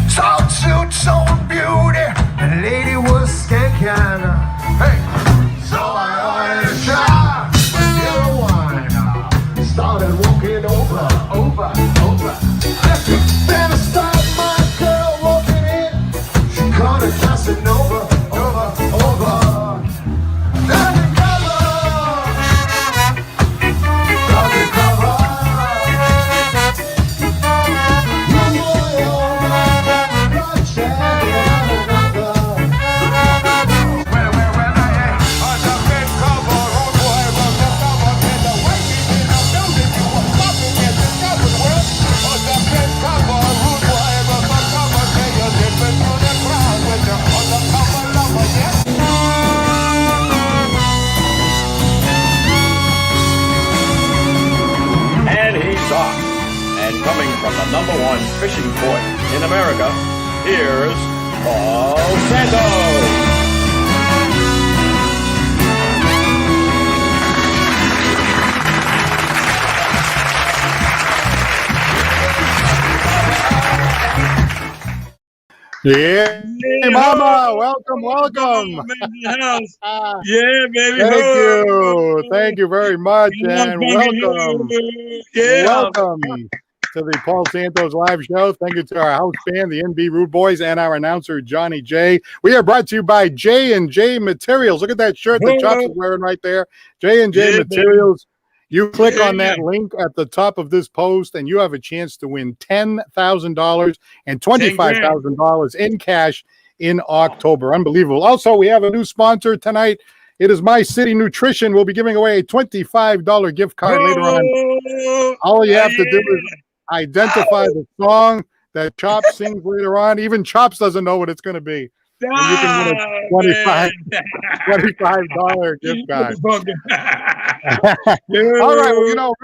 Salt suits on beauty, the lady was skanking. Hey, so I ordered a shot of yellow wine. Started walking over. Then I stopped my girl walking in. She caught a Casanova, over. Coming from the #1 fishing port in America, here's Paul Santos. Yeah, hey, Mama, welcome. Yeah, baby. Thank you very much, and welcome. Welcome to the Paul Santos Live Show. Thank you to our house band, the NB Rude Boys, and our announcer, Johnny J. We are brought to you by J&J Materials. Look at that shirt that Chops is wearing right there. J&J Materials. Baby. You click on that link at the top of this post, and you have a chance to win $10,000 and $25,000 in cash in October. Unbelievable. Also, we have a new sponsor tonight. It is My City Nutrition. We'll be giving away a $25 gift card later on. All you have to do is identify the song that Chops sings later on. Even Chops doesn't know what it's going to be. And you can win a $25 gift card. All right, well,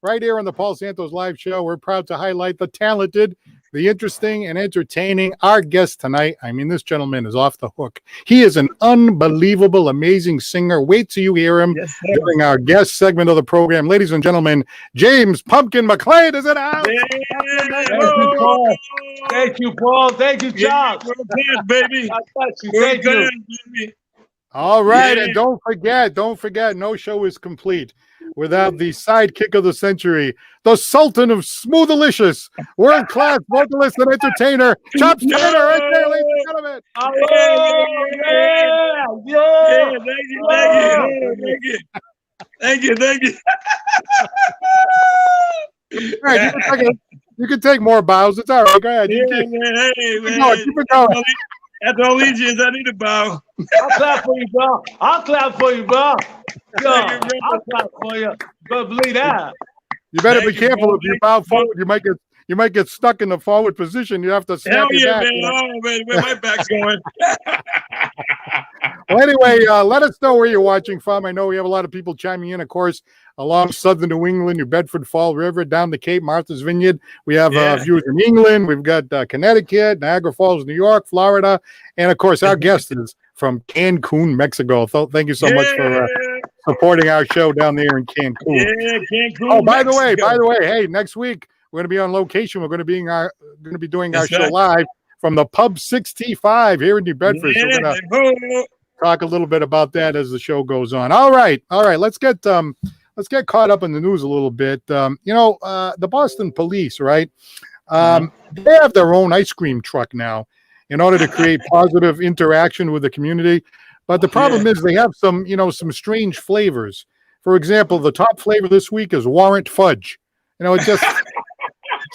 right here on the Paul Santos Live Show, we're proud to highlight the talented, the interesting, and entertaining. Our guest tonight, I mean, this gentleman is off the hook. He is an unbelievable, amazing singer. Wait till you hear him during our guest segment of the program. Ladies and gentlemen, James "Pumpkin" McLean is in the house. Thank you, Paul. Thank you, Chops. Baby. Thank you. Baby. All right, and don't forget, no show is complete without the sidekick of the century, the Sultan of Smoothalicious, world-class vocalist and entertainer, Chops Taylor, right there, ladies and gentlemen. Thank you. All right, you can take more bows. It's all right. Go ahead. Keep it going. That's all these years, I need a bow. I'll clap for you, bro. I'll clap for you. But believe that. You better be careful. If you bow forward, you might get stuck in the forward position. You have to snap your back. Man. Oh, man, where my back's going. Well, anyway, let us know where you're watching from. I know we have a lot of people chiming in, of course, along southern New England, New Bedford, Fall River, down the Cape, Martha's Vineyard. We have viewers in England. We've got Connecticut, Niagara Falls, New York, Florida, and, of course, our guest is from Cancun, Mexico. So thank you so much for supporting our show down there in Cancun. Yeah, Cancun. Oh, by the way, hey, next week we're going to be on location. We're going to be doing our show live from the Pub 65 here in New Bedford. So we're going to talk a little bit about that as the show goes on. All right. Let's get caught up in the news a little bit. The Boston police, right? They have their own ice cream truck now in order to create positive interaction with the community. But the problem is they have some strange flavors. For example, the top flavor this week is Warrant Fudge. It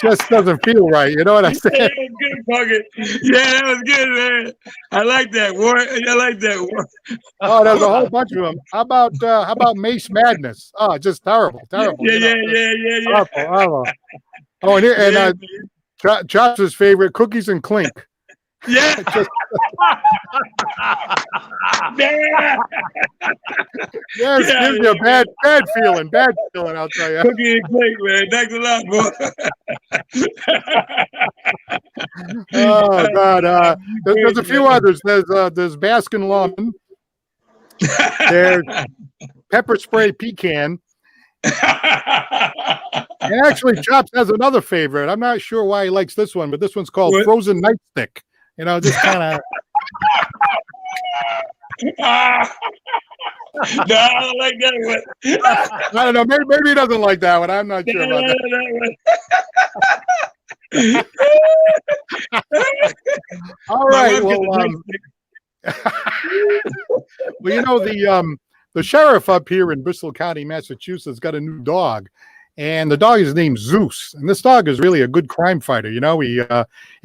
just doesn't feel right. You know what I said? Yeah, good bucket. Yeah, that was good, man. I like that. I like that. Oh, there's a whole bunch of them. How about Mace Madness? Oh, just terrible. Yeah. Awful. Oh, and Chops' favorite, Cookies and Clink. Yeah. Gives you a bad feeling. I'll tell you. Cookie and Clink, man. Thanks a lot, boy. Oh God. There's a few others. There's Baskin Lemon. There's Pepper Spray Pecan, And actually, Chops has another favorite. I'm not sure why he likes this one, but this one's called What? Frozen Nightstick. You know, just kind of. No, I don't like that one. I don't know. Maybe he doesn't like that one. I'm not sure about that. All right. Well, well, you know, the sheriff up here in Bristol County, Massachusetts, got a new dog, and the dog is named Zeus. And this dog is really a good crime fighter. You know, he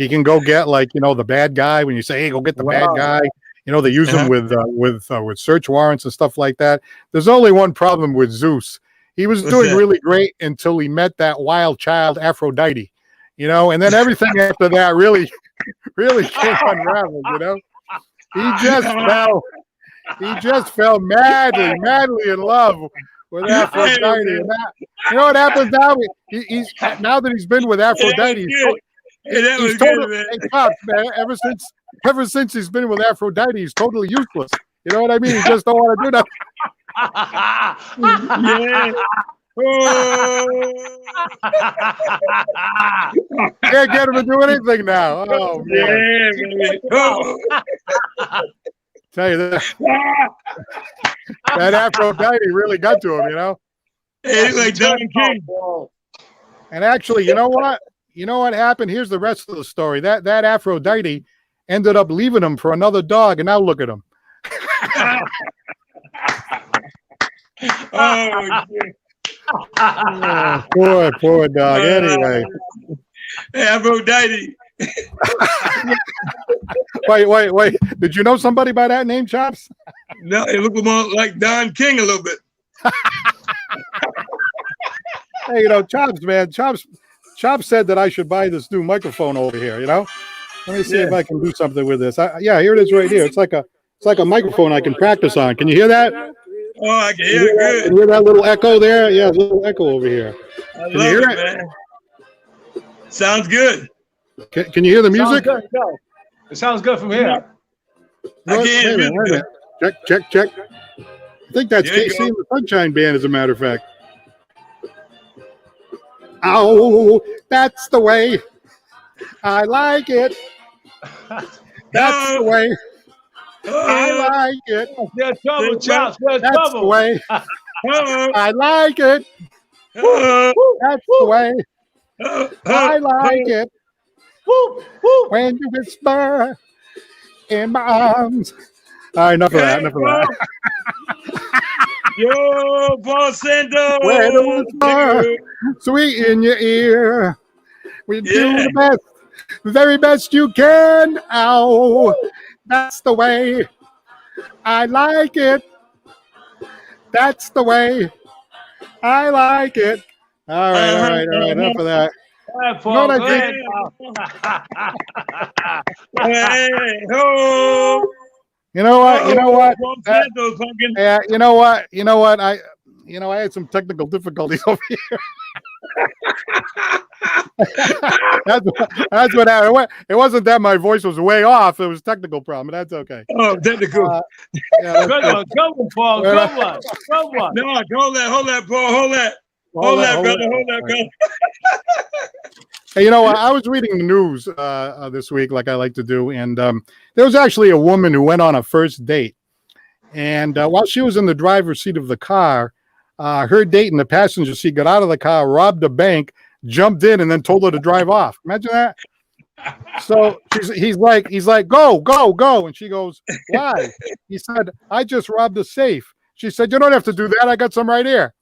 can go get, like, you know, the bad guy. When you say, "Hey, go get the bad guy," you know, they use him with search warrants and stuff like that. There's only one problem with Zeus. He was doing really great until he met that wild child Aphrodite. You know, and then everything after that really came unraveled. You know, he just fell madly in love with Aphrodite. And that, you know what happens now? Now that he's been with Aphrodite, he's totally, man. Ever since he's been with Aphrodite, he's totally useless. You know what I mean? He just don't want to do nothing. Yeah. Can't get him to do anything now. Oh man! Tell you that Aphrodite really got to him. You know. It's like Don King. And actually, you know what? You know what happened? Here's the rest of the story. That Aphrodite ended up leaving him for another dog, and now look at him. Oh, shit. Oh, poor dog. Anyway. Aphrodite. Wait. Did you know somebody by that name, Chops? No, it looked more like Don King a little bit. Hey, you know, Chops, man. Chops said that I should buy this new microphone over here, you know? Let me see if I can do something with this. Yeah, here it is right here. It's like a microphone I can practice on. Can you hear that? Oh, I can hear it good. Can you hear that little echo there? Yeah, a little echo over here. I love it, man. Sounds good. Can you hear the music? It sounds good from here. I can't hear Wait a minute. Check. I think that's Casey and the Sunshine Band, as a matter of fact. Oh, that's the way. I like it. That's the way. I like it. There's trouble, Chops. That's the way. I like it. That's the way. I like it. When you whisper in my arms. All right, enough of that. Yo, Paul Santos. When you whisper sweet in your ear. We do the best, the very best you can. Ow. That's the way. I like it. That's the way. I like it. All right. Enough of that. Paul, You know what I You know what? Yeah, you know what? I had some technical difficulties over here. That's what happened. It wasn't that my voice was way off. It was a technical problem, but that's okay. Oh, technical. Come on, Paul. Come on. No, hold that, Paul. Hold that, brother. Hey, you know, I was reading the news this week, like I like to do, and there was actually a woman who went on a first date, and while she was in the driver's seat of the car, her date in the passenger seat got out of the car, robbed a bank, jumped in, and then told her to drive off. Imagine that. So he's like, go, and she goes, why? He said, I just robbed a safe. She said, you don't have to do that. I got some right here.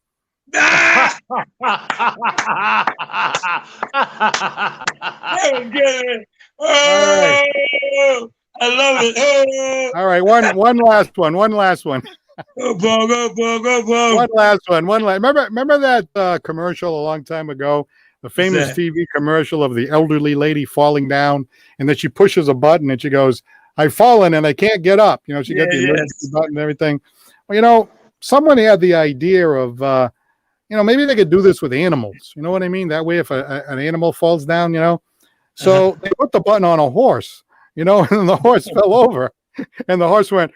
I love it. All right, one last one. Go, Paul. One last one. Remember that commercial a long time ago? The famous TV commercial of the elderly lady falling down, and then she pushes a button and she goes, I've fallen and I can't get up. You know, she got the emergency button and everything. Well, you know, someone had the idea of, maybe they could do this with animals. You know what I mean? That way, if an animal falls down, so they put the button on a horse, and the horse fell over. And the horse went,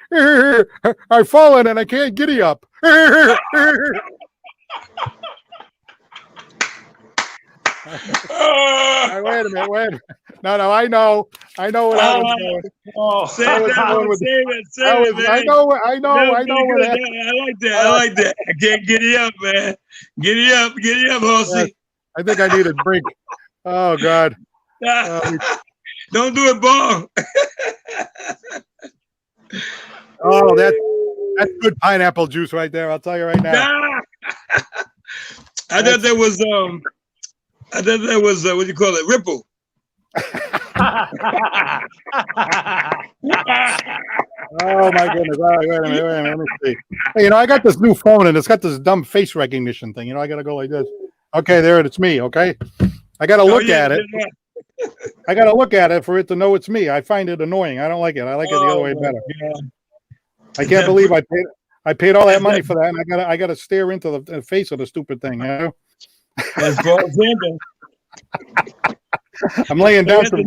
I've fallen and I can't giddy up. Wait a minute. No, I know what I was doing. Save I was that going one. with- Save it, man. I know what I like that. I like that. I can't get it up, man. Get it up, Horsey. I think I need a drink. Oh God. Don't do it, Bob. Oh, that's good pineapple juice right there. I'll tell you right now. I thought that was what do you call it? Ripple. Oh my goodness. All right, wait a minute. Let me see. Hey, I got this new phone and it's got this dumb face recognition thing. I gotta go like this. Okay, there it's me. Okay. I gotta look at it. I gotta look at it for it to know it's me. I find it annoying. I don't like it. I like it the other way better. God. I can't believe I paid all that money for that, and I gotta stare into the face of the stupid thing. That's Paul Santos. I'm laying down some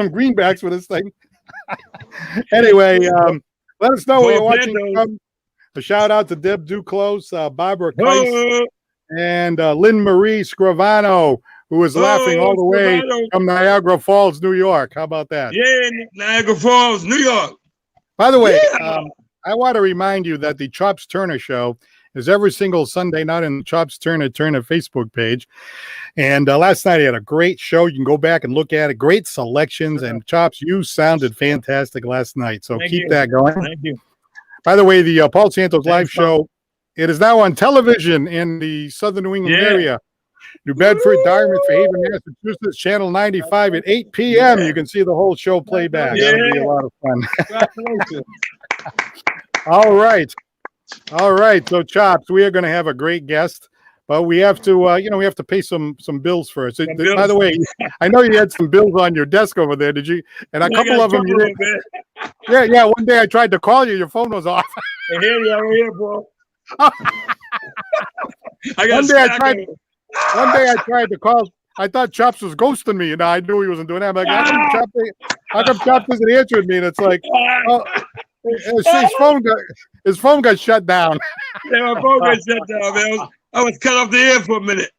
greenbacks for this thing. Anyway, let us know where you're watching from. A shout out to Deb Duclos, Barbara Keiss, and Lynn Marie Scrivano, who is laughing all the way from Niagara Falls, New York. How about that? Yeah, Niagara Falls, New York. By the way, I want to remind you that the Chops Turner Show is every single Sunday night on the Chops Turner Facebook page. And last night I had a great show. You can go back and look at it. Great selections. And Chops, you sounded fantastic last night. So keep that going. Thank you. By the way, the Paul Santos Live Show, it is now on television in the Southern New England area. New Bedford, Dartmouth, Haven, Massachusetts, Channel 95 at 8 p.m. You can see the whole show playback. That'll be a lot of fun. Congratulations. All right. So, Chops, we are going to have a great guest, but we have to, we have to pay some bills first. By the way, I know you had some bills on your desk over there. Did you? And a couple of them you didn't. Yeah. One day I tried to call you. Your phone was off. I hear you over here, bro. One day I tried to call. I thought Chops was ghosting me, and I knew he wasn't doing that. I'm like, how come Chops isn't answering me? And it's like, his phone got shut down. Yeah, my phone got shut down, man. I was cut off the air for a minute.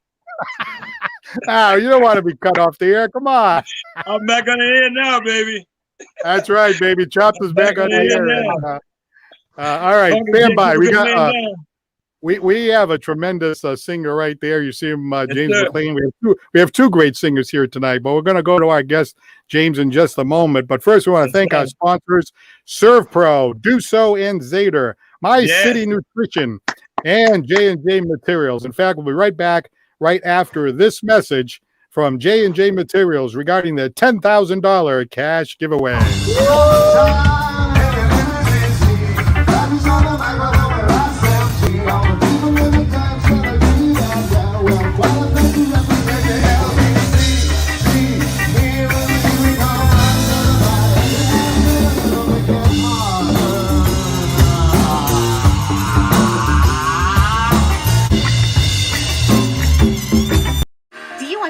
No, you don't want to be cut off the air. Come on. I'm back on the air now, baby. That's right, baby. Chops is back on the air. All right, stand by. We got. We have a tremendous singer right there. You see him, James Mclean. We have two great singers here tonight, but we're going to go to our guest, James, in just a moment. But first, we want to thank our sponsors, Serve Pro, Do So and Zader, My City Nutrition, and J&J Materials. In fact, we'll be right back right after this message from J&J Materials regarding the $10,000 cash giveaway.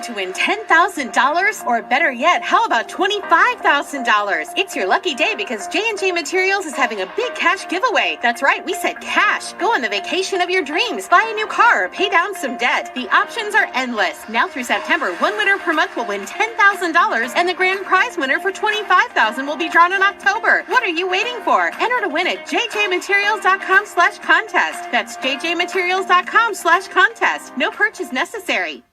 To win $10,000, or better yet, how about $25,000? It's your lucky day because J&J Materials is having a big cash giveaway. That's right, we said cash. Go on the vacation of your dreams, buy a new car, or pay down some debt. The options are endless. Now through September, one winner per month will win $10,000, and the grand prize winner for $25,000 will be drawn in October. What are you waiting for? Enter to win at jjmaterials.com/contest. That's jjmaterials.com/contest. No purchase necessary.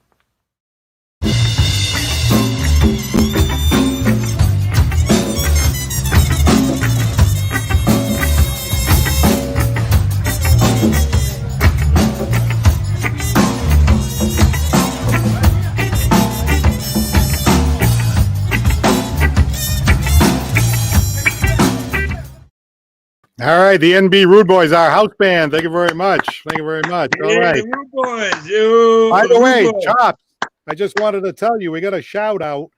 All right, the NB Rude Boys, our house band. Thank you very much. All right. Rude Boys. By the way, Chops, I just wanted to tell you, we got a shout out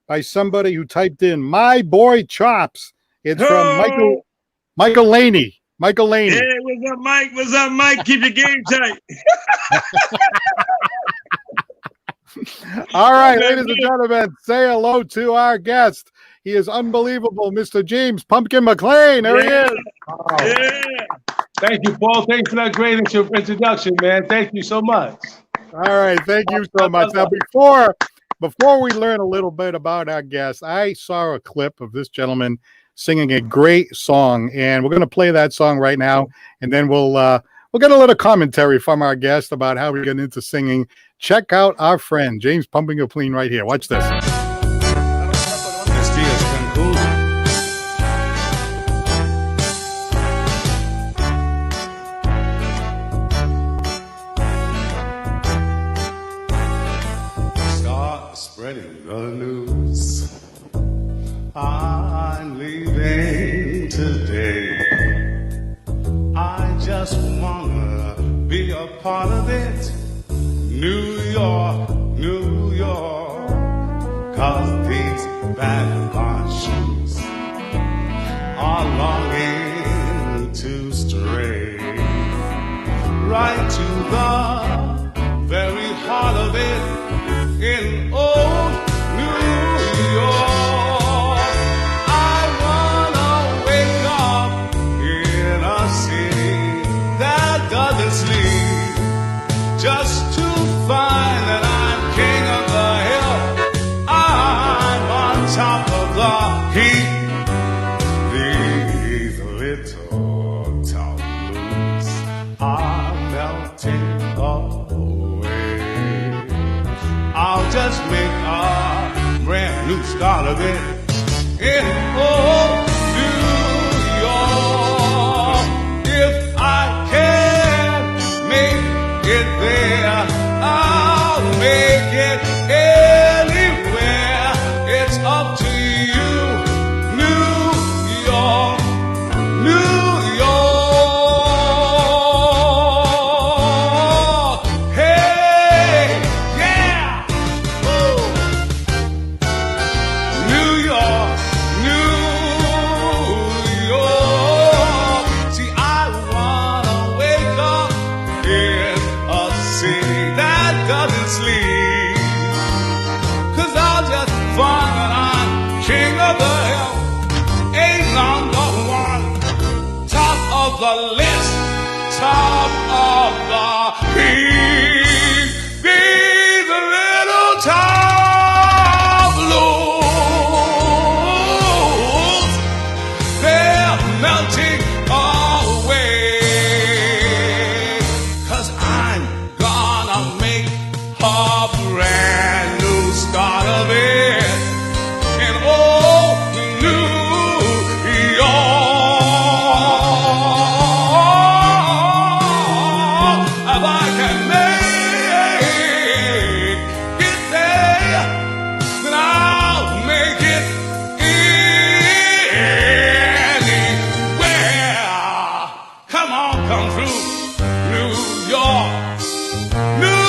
by somebody who typed in "My boy Chops." It's from Michael Laney. Hey, what's up, Mike? Keep your game tight. All right, ladies and gentlemen, say hello to our guest. He is unbelievable, Mr. James Pumpkin McLean. There he is. Thank you, Paul. Thanks for that great introduction, man. Thank you so much. All right, thank you so much. Now, before we learn a little bit about our guest, I saw a clip of this gentleman singing a great song, and we're going to play that song right now, and then we'll get a little commentary from our guest about how we get into singing. Check out our friend James Pumping Mclean right here. Watch this. Spreading the news. I'm leaving today. I just wanna be a part of it. New York, New York. 'Cause these vagabond shoes are longing to stray right to the very heart of it. In old New York, I wanna wake up in a city that doesn't sleep, just to find that I'm king of the hill. I'm on top of the heap. These little town blues are melting away. I'll just make a brand new start of it in old New York. If I can make it there, I'll make it anywhere. It's up to you, New York, New York. Hey, yeah. New York, New York. See, I wanna wake up in a city that doesn't sleep. 'Cause I'll just find that I'm king of the hill. Ain't number one, top of the list, top of the heap. These little town blues, they're melting away. 'Cause I'm gonna make a brand new start of it in old New York. If I can make it there, then I'll make it anywhere. Come on, come through, New York, New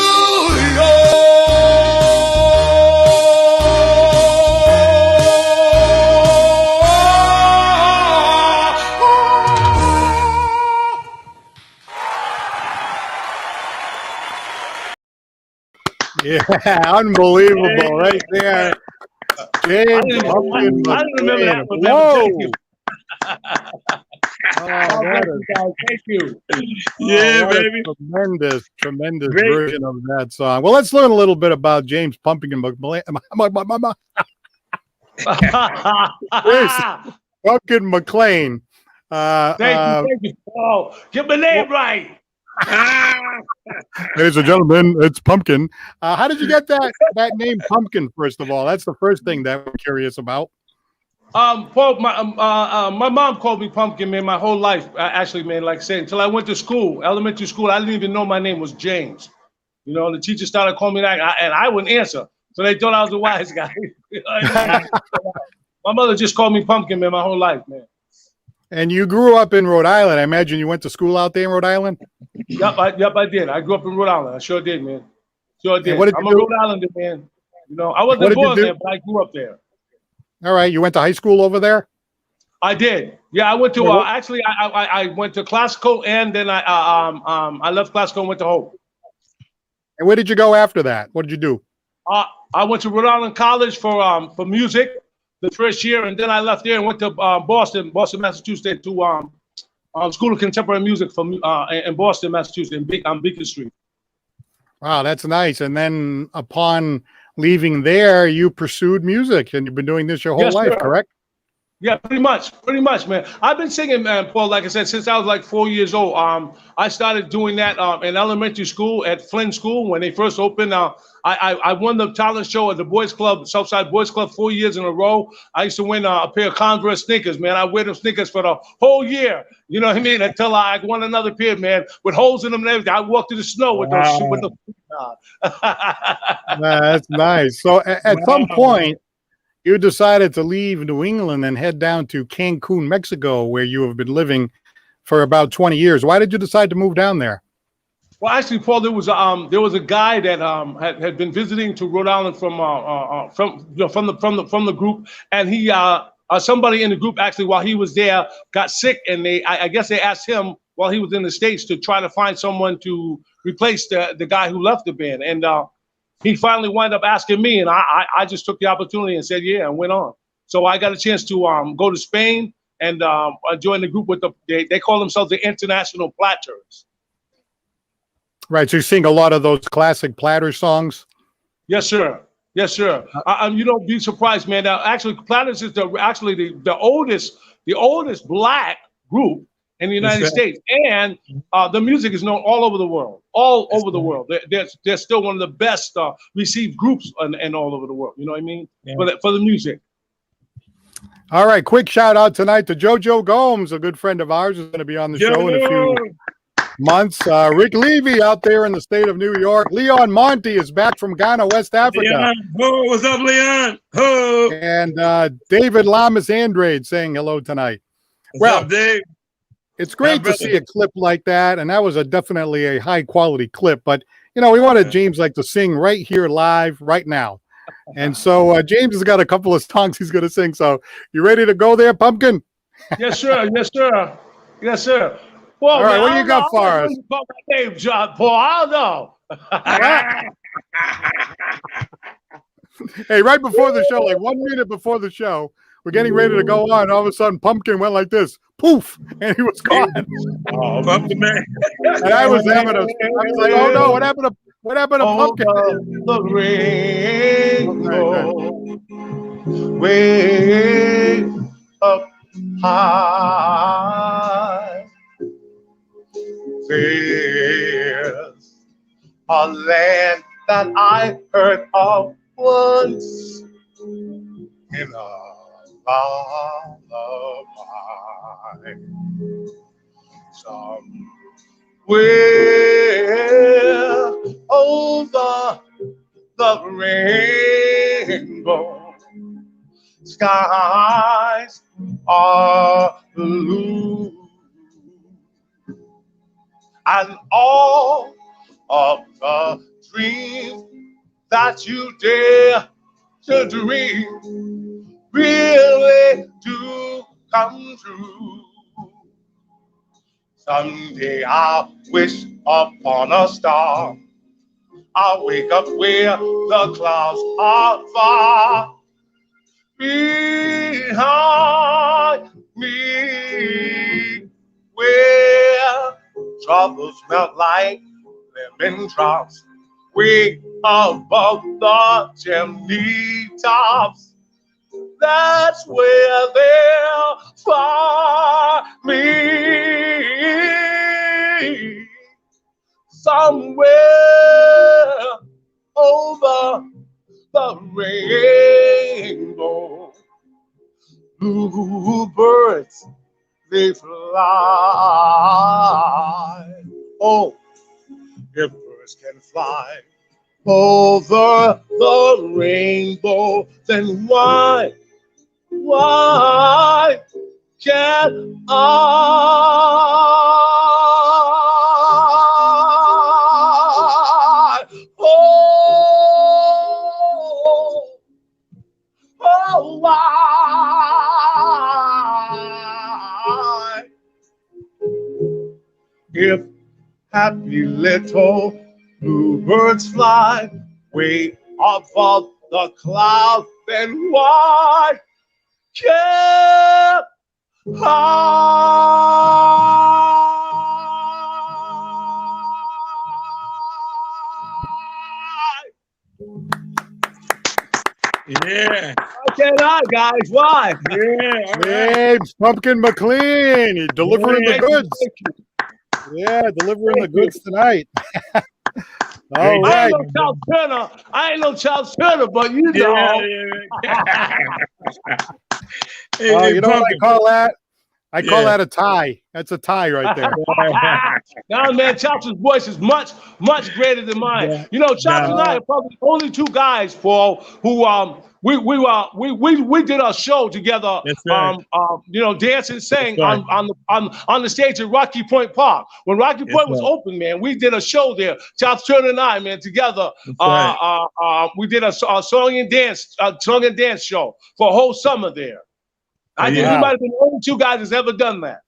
Yeah, unbelievable right there. James Pumpkin I didn't remember that Mclean. one, man. Whoa. Thank you. Oh, that is Thank you. Oh, what a tremendous Great. version of that song. Well, let's learn a little bit about James Pumpkin Pumpkin McLean. Thank you, Paul. Get my name right. Ladies and gentlemen, it's Pumpkin. How did you get that name Pumpkin, first of all? That's the first thing that we're curious about. Paul, my mom called me Pumpkin, man, my whole life. Actually, man, like I said, until I went to school, elementary school, I didn't even know my name was James. You know, the teacher started calling me that, and I wouldn't answer. So they thought I was a wise guy. My mother just called me Pumpkin, man, my whole life, man. And you grew up in Rhode Island. I imagine you went to school out there in Rhode Island? Yep, I did. I grew up in Rhode Island. I sure did, man. Sure did. What did I'm you a do? Rhode Islander, man. You know, I wasn't born there, but I grew up there. All right. You went to high school over there? I did. Yeah, I went to actually I went to classical, and then I left classical and went to Hope. And where did you go after that? What did you do? I went to Rhode Island College for music the first year, and then I left there and went to Boston, Massachusetts to School of Contemporary Music from in Boston, Massachusetts, on Beacon Street. Wow, that's nice. And then upon leaving there, you pursued music, and you've been doing this your whole Yes, life, sir. correct? Yeah, pretty much, man. I've been singing, man, Paul, like I said, since I was like 4 years old. I started doing that in elementary school at Flynn School when they first opened. I won the talent show at the Boys Club, Southside Boys Club, 4 years in a row. I used to win a pair of Converse sneakers, man. I wear them sneakers for the whole year. You know what I mean? Until I won another pair, man, with holes in them and everything. I walked through the snow with those. With the That's nice. So at some point, you decided to leave New England and head down to Cancun, Mexico, where you have been living for about 20 years. Why did you decide to move down there? Well, actually, Paul, there was a guy that had been visiting to Rhode Island from the group, and he somebody in the group actually while he was there got sick, and I guess they asked him while he was in the States to try to find someone to replace the guy who left the band, and he finally wound up asking me, and I just took the opportunity and said yeah, and went on. So I got a chance to go to Spain and join the group with they call themselves the International Platters. Right, so you sing a lot of those classic Platter songs? Yes, sir. Yes, sir. You don't be surprised, man. Now, actually, Platters is the oldest black group in the United States, and the music is known all over the world. All over the world. They're still one of the best received groups and all over the world. You know what I mean? Yeah. For the music. All right, quick shout out tonight to JoJo Gomes, a good friend of ours, is going to be on the show in a few months. Rick Levy out there in the state of New York. Leon Monty is back from Ghana, West Africa. Leon. Oh, what's up, Leon? Oh. And David Lamas Andrade saying hello tonight. What's up, Dave? It's great to see a clip like that, and that was definitely a high-quality clip. But, you know, we wanted James to sing right here live right now. And so James has got a couple of songs he's going to sing. So you ready to go there, Pumpkin? Yes, sir. Yes, sir. Yes, sir. Well, all right, what do you got for us? My name, John Paul. I don't know. Hey, right before the show, like 1 minute before the show, we're getting ready to go on. All of a sudden, Pumpkin went like this, poof, and he was gone. Oh, Pumpkin, man! And I was like, oh no, what happened to Pumpkin? The rainbow, way up high. There's a land that I heard of once in a lullaby. Somewhere over the rainbow, skies are blue, and all of the dreams that you dare to dream really do come true. Someday I'll wish upon a star. I'll wake up where the clouds are far behind me, where troubles melt like lemon drops way above the chimney tops. That's where they'll find me, somewhere over the rainbow. Bluebirds, they fly. Oh, if birds can fly over the rainbow, then why can't I? Oh, why? If happy little bluebirds fly way above the cloud, then why can't I? Yeah. Why can't I, guys? Why? Yeah. All right. Hey, Pumpkin Mclean, you're delivering the Thank you, goods. thank you. Yeah, delivering the goods tonight. All Hey, I right. ain't no Charles Turner. I ain't no Charles Turner, but you Yeah, know. yeah. Hey, You know what I Pumpkin. call that? I call Yeah. that a tie. That's a tie right there. Now, man, Chops' voice is much, much greater than mine. Yeah. You know, Chops Yeah. and I are probably the only two guys, Paul, who we did a show together. That's right. You know, dance and sing That's right. on the stage at Rocky Point Park. When Rocky That's Point was right. open, man, we did a show there. Chops Turner and I, man, together. That's right. We did a song and dance show for a whole summer there. I think we Wow. might have been the only two guys that's ever done that.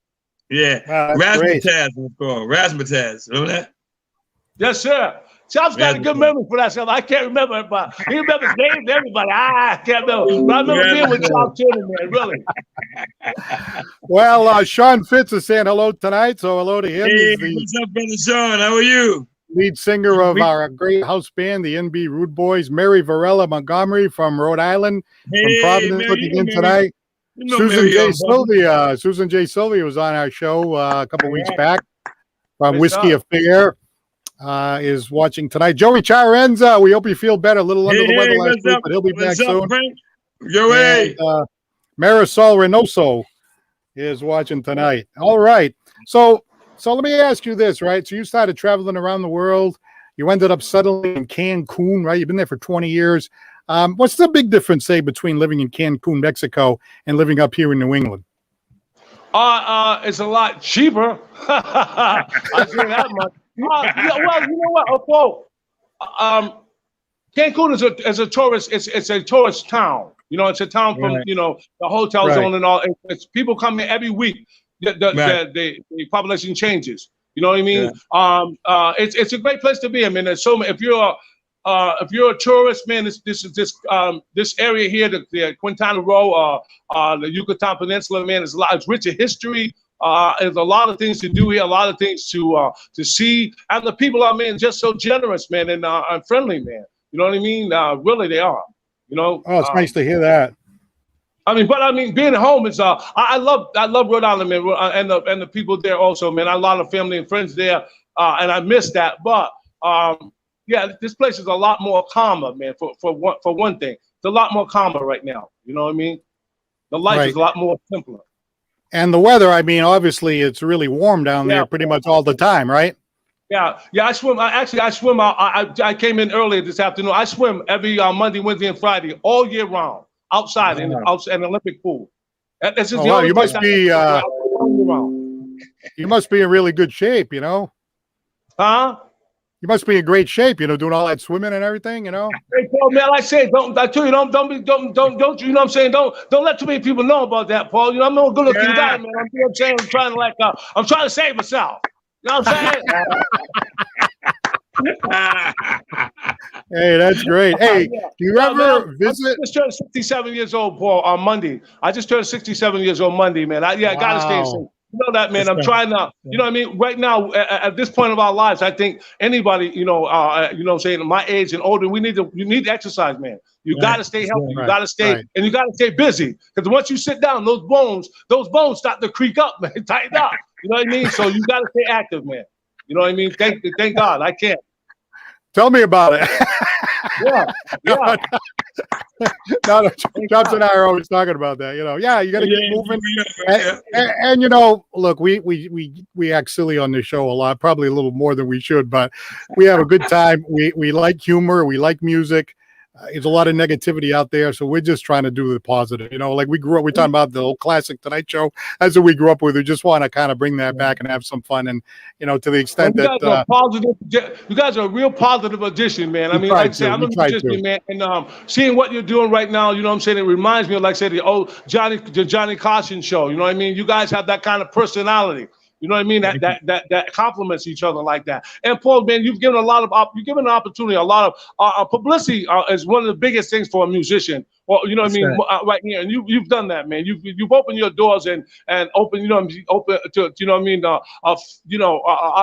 Yeah. Wow, that's great. Razzmatazz was called. Razzmatazz. Remember that? Yes, sir. Chops got a good memory for that stuff. I can't remember it, but he remembers names and everybody. I can't remember. But I remember being with Chops Turner, man, really. Well, Sean Fitz is saying hello tonight, so hello to him. Hey, He's the what's up, brother Sean? How are you? lead singer of our great house band, the NB Rude Boys. Mary Varela Montgomery from Rhode Island, from Providence, Mary, looking in Mary. tonight. You know Susan Mary, J. brother. Sylvia. Susan J. Sylvia was on our show a couple weeks back from Good Whiskey job. Affair. Is watching tonight. Joey Charenza, we hope you feel better. A little under the weather last what's week, up? but he'll be back What's up, soon. Frank? Joey. And, Marisol Reynoso is watching tonight. All right. So let me ask you this, right? So you started traveling around the world. You ended up settling in Cancun, right? You've been there for 20 years. What's the big difference, say, between living in Cancun, Mexico, and living up here in New England? It's a lot cheaper. I say that much. Yeah, well, you know what, Paul? Cancun is a tourist. It's a tourist town. You know, it's a town from Right. you know the hotel Right. zone and all. It's people come here every week. The population changes. You know what I mean? It's a great place to be. I mean, there's so many. If you're a tourist, man, this area here, the Quintana Roo, the Yucatan Peninsula, man, it's rich in history. There's a lot of things to do here, a lot of things to see, and the people are, man, just so generous, man, and friendly, man. You know what I mean? Really, they are. You know. Oh, it's nice to hear that. I mean, being at home is I love Rhode Island, man, and the people there also, man. I have a lot of family and friends there, and I miss that. But yeah, this place is a lot more calmer, man. For one thing, it's a lot more calmer right now. You know what I mean? The life is a lot more simpler. And the weather, I mean, obviously it's really warm down there pretty much all the time, right? Yeah. I swim. I swim. I came in earlier this afternoon. I swim every Monday, Wednesday, and Friday all year round outside in an Olympic pool. That's just the only you place must be you must be in really good shape, you know. Huh? You must be in great shape, you know, doing all that swimming and everything, you know. Hey, Paul, man, like I said, I tell you, don't you know what I'm saying? Don't let too many people know about that, Paul. You know, I'm a good looking guy, man. You know what I'm saying? I'm trying to save myself. You know what I'm saying? Hey, that's great. Hey, do you ever visit? I just turned 67 years old, Paul, on Monday. I just turned 67 years old Monday, man. I gotta stay safe. You know that, man. I'm trying to, you know what I mean? Right now, at this point of our lives, I think anybody, you know what I'm saying, my age and older, you need to exercise, man. You got to stay healthy. You got to stay, and you got to stay busy. Because once you sit down, those bones start to creak up, man, tighten up. You know what I mean? So you got to stay active, man. You know what I mean? Thank God, I can't. Tell me about it. Yeah. No, Chops and I are always talking about that. You know, you got to keep moving. And you know, look, we act silly on this show a lot, probably a little more than we should, but we have a good time. We like humor. We like music. There's a lot of negativity out there, so we're just trying to do the positive. You know, like we're talking about the old classic Tonight Show. That's what we grew up with. We just want to kind of bring that back and have some fun. And you know, to the extent you that you guys are a real positive addition, man. I mean, like I say, I'm a musician, man, and seeing what you're doing right now, you know what I'm saying? It reminds me of, like I said, the old Johnny Carson show. You know what I mean? You guys have that kind of personality. You know what I mean? That complements each other like that. And Paul, man, you've given an opportunity, a lot of publicity is one of the biggest things for a musician. Well, you know what I mean, right here, and you've done that, man. You've opened your doors and open, open to, you know what I mean, an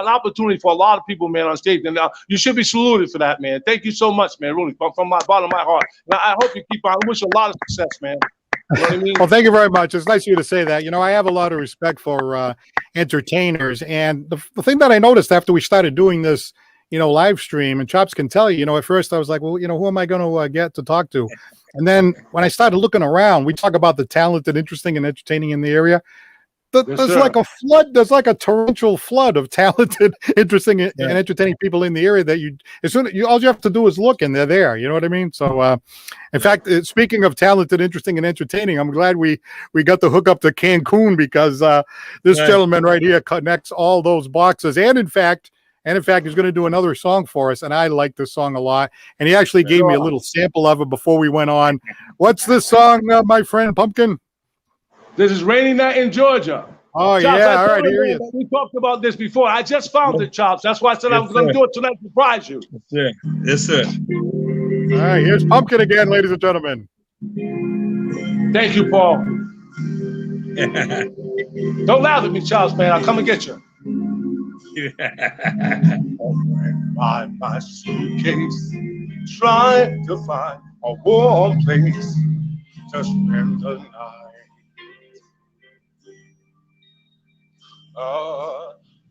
opportunity for a lot of people, man, on stage. And you should be saluted for that, man. Thank you so much, man. Really, from my bottom of my heart. And I hope you keep on. I wish you a lot of success, man. You know what I mean? Well, thank you very much. It's nice of you to say that. You know, I have a lot of respect for entertainers. And the thing that I noticed after we started doing this, live stream, and Chops can tell you, at first I was like, well, who am I going to get to talk to? And then when I started looking around, we talk about the talented, interesting, and entertaining in the area. There's like a flood. There's like a torrential flood of talented, interesting, and entertaining people in the area that all you have to do is look, and they're there. You know what I mean? So, in fact, speaking of talented, interesting, and entertaining, I'm glad we got the hook up to Cancun because this gentleman right here connects all those boxes. And in fact, he's going to do another song for us, and I like this song a lot. And he actually gave me a little sample of it before we went on. What's this song, my friend Pumpkin? This is Rainy Night in Georgia. Oh, Chops, yeah. All right, here he is. We talked about this before. I just found it, Chops. That's why I said I was going to do it tonight to surprise you. Yes, sir. All right, here's Pumpkin again, ladies and gentlemen. Thank you, Paul. Don't laugh at me, Chops, man. I'll come and get you. My suitcase, trying to find a warm place to spend the night.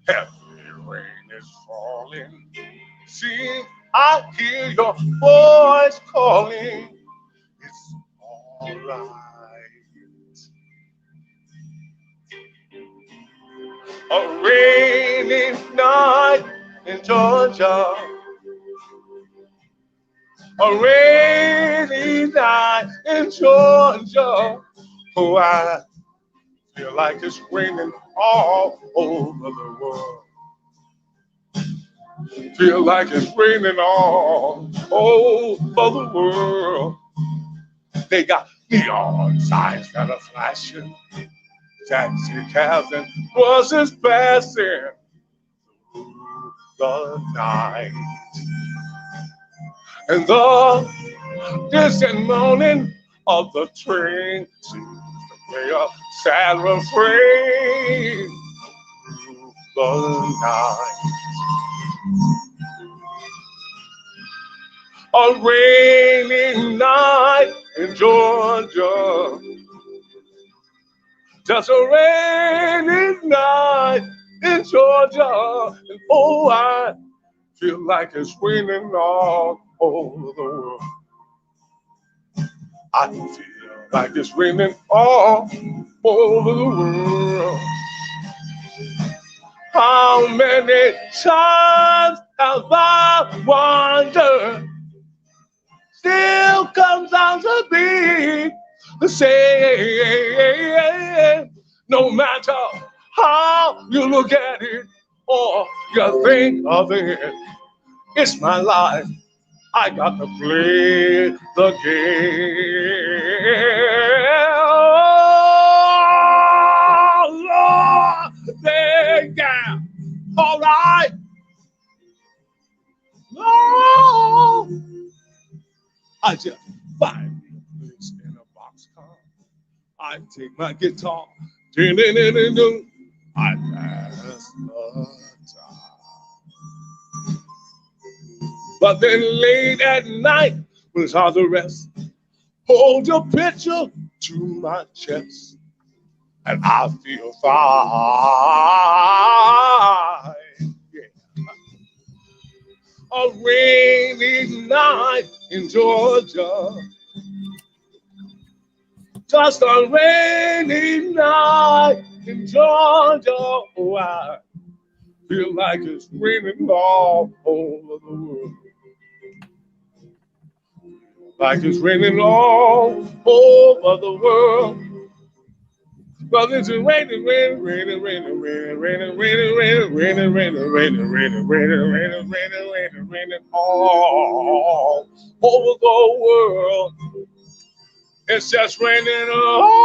Heavy rain is falling. See, I hear your voice calling. It's all right. A rainy night in Georgia. A rainy night in Georgia. Oh, I feel like it's raining all over the world. Feel like it's raining all over the world. They got neon signs that are flashing. Taxi cabs and buses passing through the night. And the distant moaning of the train seems to play a sad refrain through the night. A rainy night in Georgia. Just a rainy night in Georgia. And oh, I feel like it's raining all over the world. I feel like it's raining all over the world. How many times have I wondered? Still comes out to be the same. No matter how you look at it or you think of it, it's my life. I got to play the game. Oh, Lord, yeah. All right. No. I just find me place in a boxcar. I take my guitar. I pass the time. But then late at night, when it's hard to rest, hold your picture to my chest, and I feel fine. Yeah. A rainy night in Georgia. Just a rainy night in Georgia. Oh, I feel like it's raining all over the world. Like it's raining all over the world. But it's raining, raining, raining, raining, raining, raining, raining, raining, raining, raining, raining, raining, raining, raining, raining, raining, raining all over the world. It's just raining all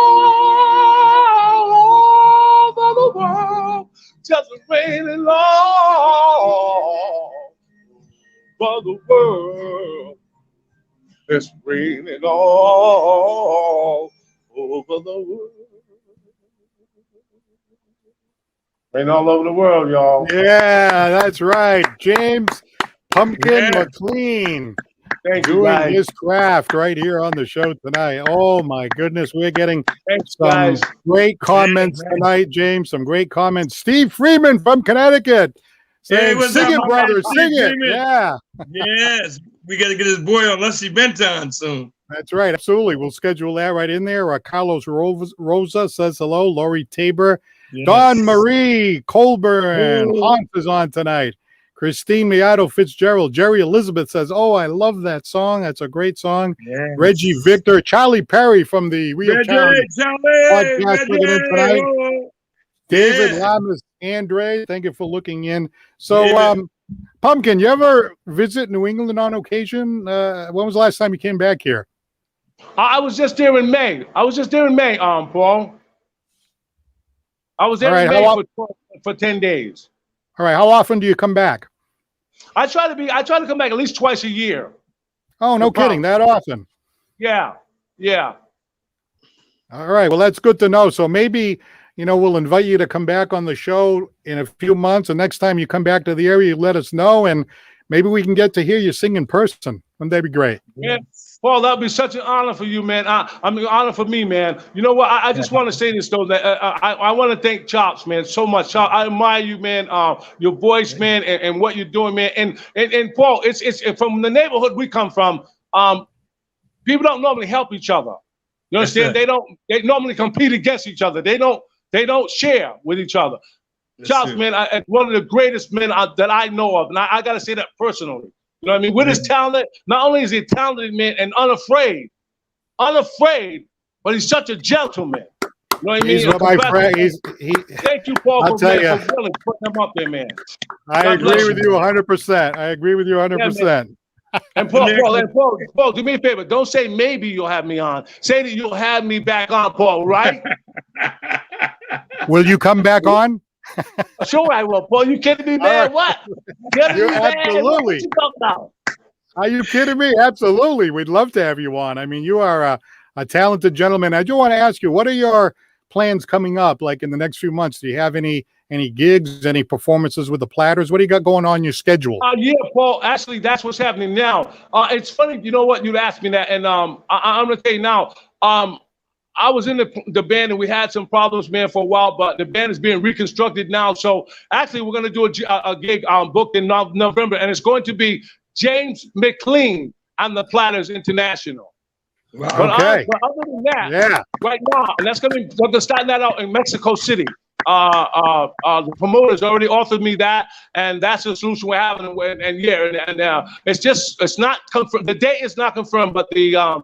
over the world. Just for the world. It's raining all over the world. Rain all over the world, y'all. Yeah, that's right. James Pumpkin Yeah. Mclean Thank you, doing guys. his craft right here on the show tonight. Oh my goodness, we're getting Thanks, some guys. great comments tonight, James. Some great comments. Steve Freeman from Connecticut saying, what's "Sing up, it, my brother, man, sing Steve it." Freeman? Yeah, Yes, we got to get this boy on Leslie Benton soon. that's right. Absolutely, we'll schedule that right in there. Carlos Rosa says hello. Lori Tabor. Yes. Dawn Marie Colburn, Ooh. Hans is on tonight. Christine Miato Fitzgerald. Jerry Elizabeth says, "Oh, I love that song. That's a great song." Yes. Reggie Victor, Charlie Perry from the Real Reggie, Town Charlie, podcast looking in tonight. oh. David Yeah. Lamas, Andre, thank you for looking in. So, Yeah. Pumpkin, you ever visit New England on occasion? When was the last time you came back here? I was just there in May. Paul. I was there All right, in May how for 10 days. All right, how often do you come back? I try to come back at least twice a year. Oh, no kidding, that often. Yeah. All right, well, that's good to know. So maybe, we'll invite you to come back on the show in a few months. And next time you come back to the area, you let us know, and maybe we can get to hear you sing in person. Wouldn't that be great? Yeah. Paul, that would be such an honor for you, man. I mean, honor for me, man. You know what? I just want to say this, though, that I want to thank Chops, man, so much. Chops, I admire you, man, your voice, man, and what you're doing, man. And Paul, it's from the neighborhood we come from, people don't normally help each other. You understand? Right. They normally compete against each other. They don't share with each other. Chops, man, one of the greatest men that I know of, and I got to say that personally. You know what I mean? With his talent, not only is he a talented man and unafraid, but he's such a gentleman. You know what I mean? He's my friend. Thank you, Paul, I'll for tell ya. really putting him up there, man. I God agree bless with you 100%. I agree with you 100%. And Paul, do me a favor. Don't say maybe you'll have me on. Say that you'll have me back on, Paul, right? Will you come back on? Sure I will, Paul. You kidding me, man? What? You're absolutely. What you talking about? Are you kidding me? Absolutely. We'd love to have you on. I mean, you are a talented gentleman. I do want to ask you, what are your plans coming up, like in the next few months? Do you have any gigs, any performances with the Platters? What do you got going on in your schedule? Yeah, Paul, actually, that's what's happening now. It's funny, you know what? You'd asked me that, and I'm going to tell you now, I was in the band, and we had some problems, man, for a while, but the band is being reconstructed now. So actually, we're going to do a gig booked in November, and it's going to be James Mclean and the Platters International. Wow. Okay. But other than that, Yeah. right now, and that's going to be, we're starting that out in Mexico City. The promoters already offered me that, and that's the solution we're having. And it's not confirmed. The date is not confirmed, but the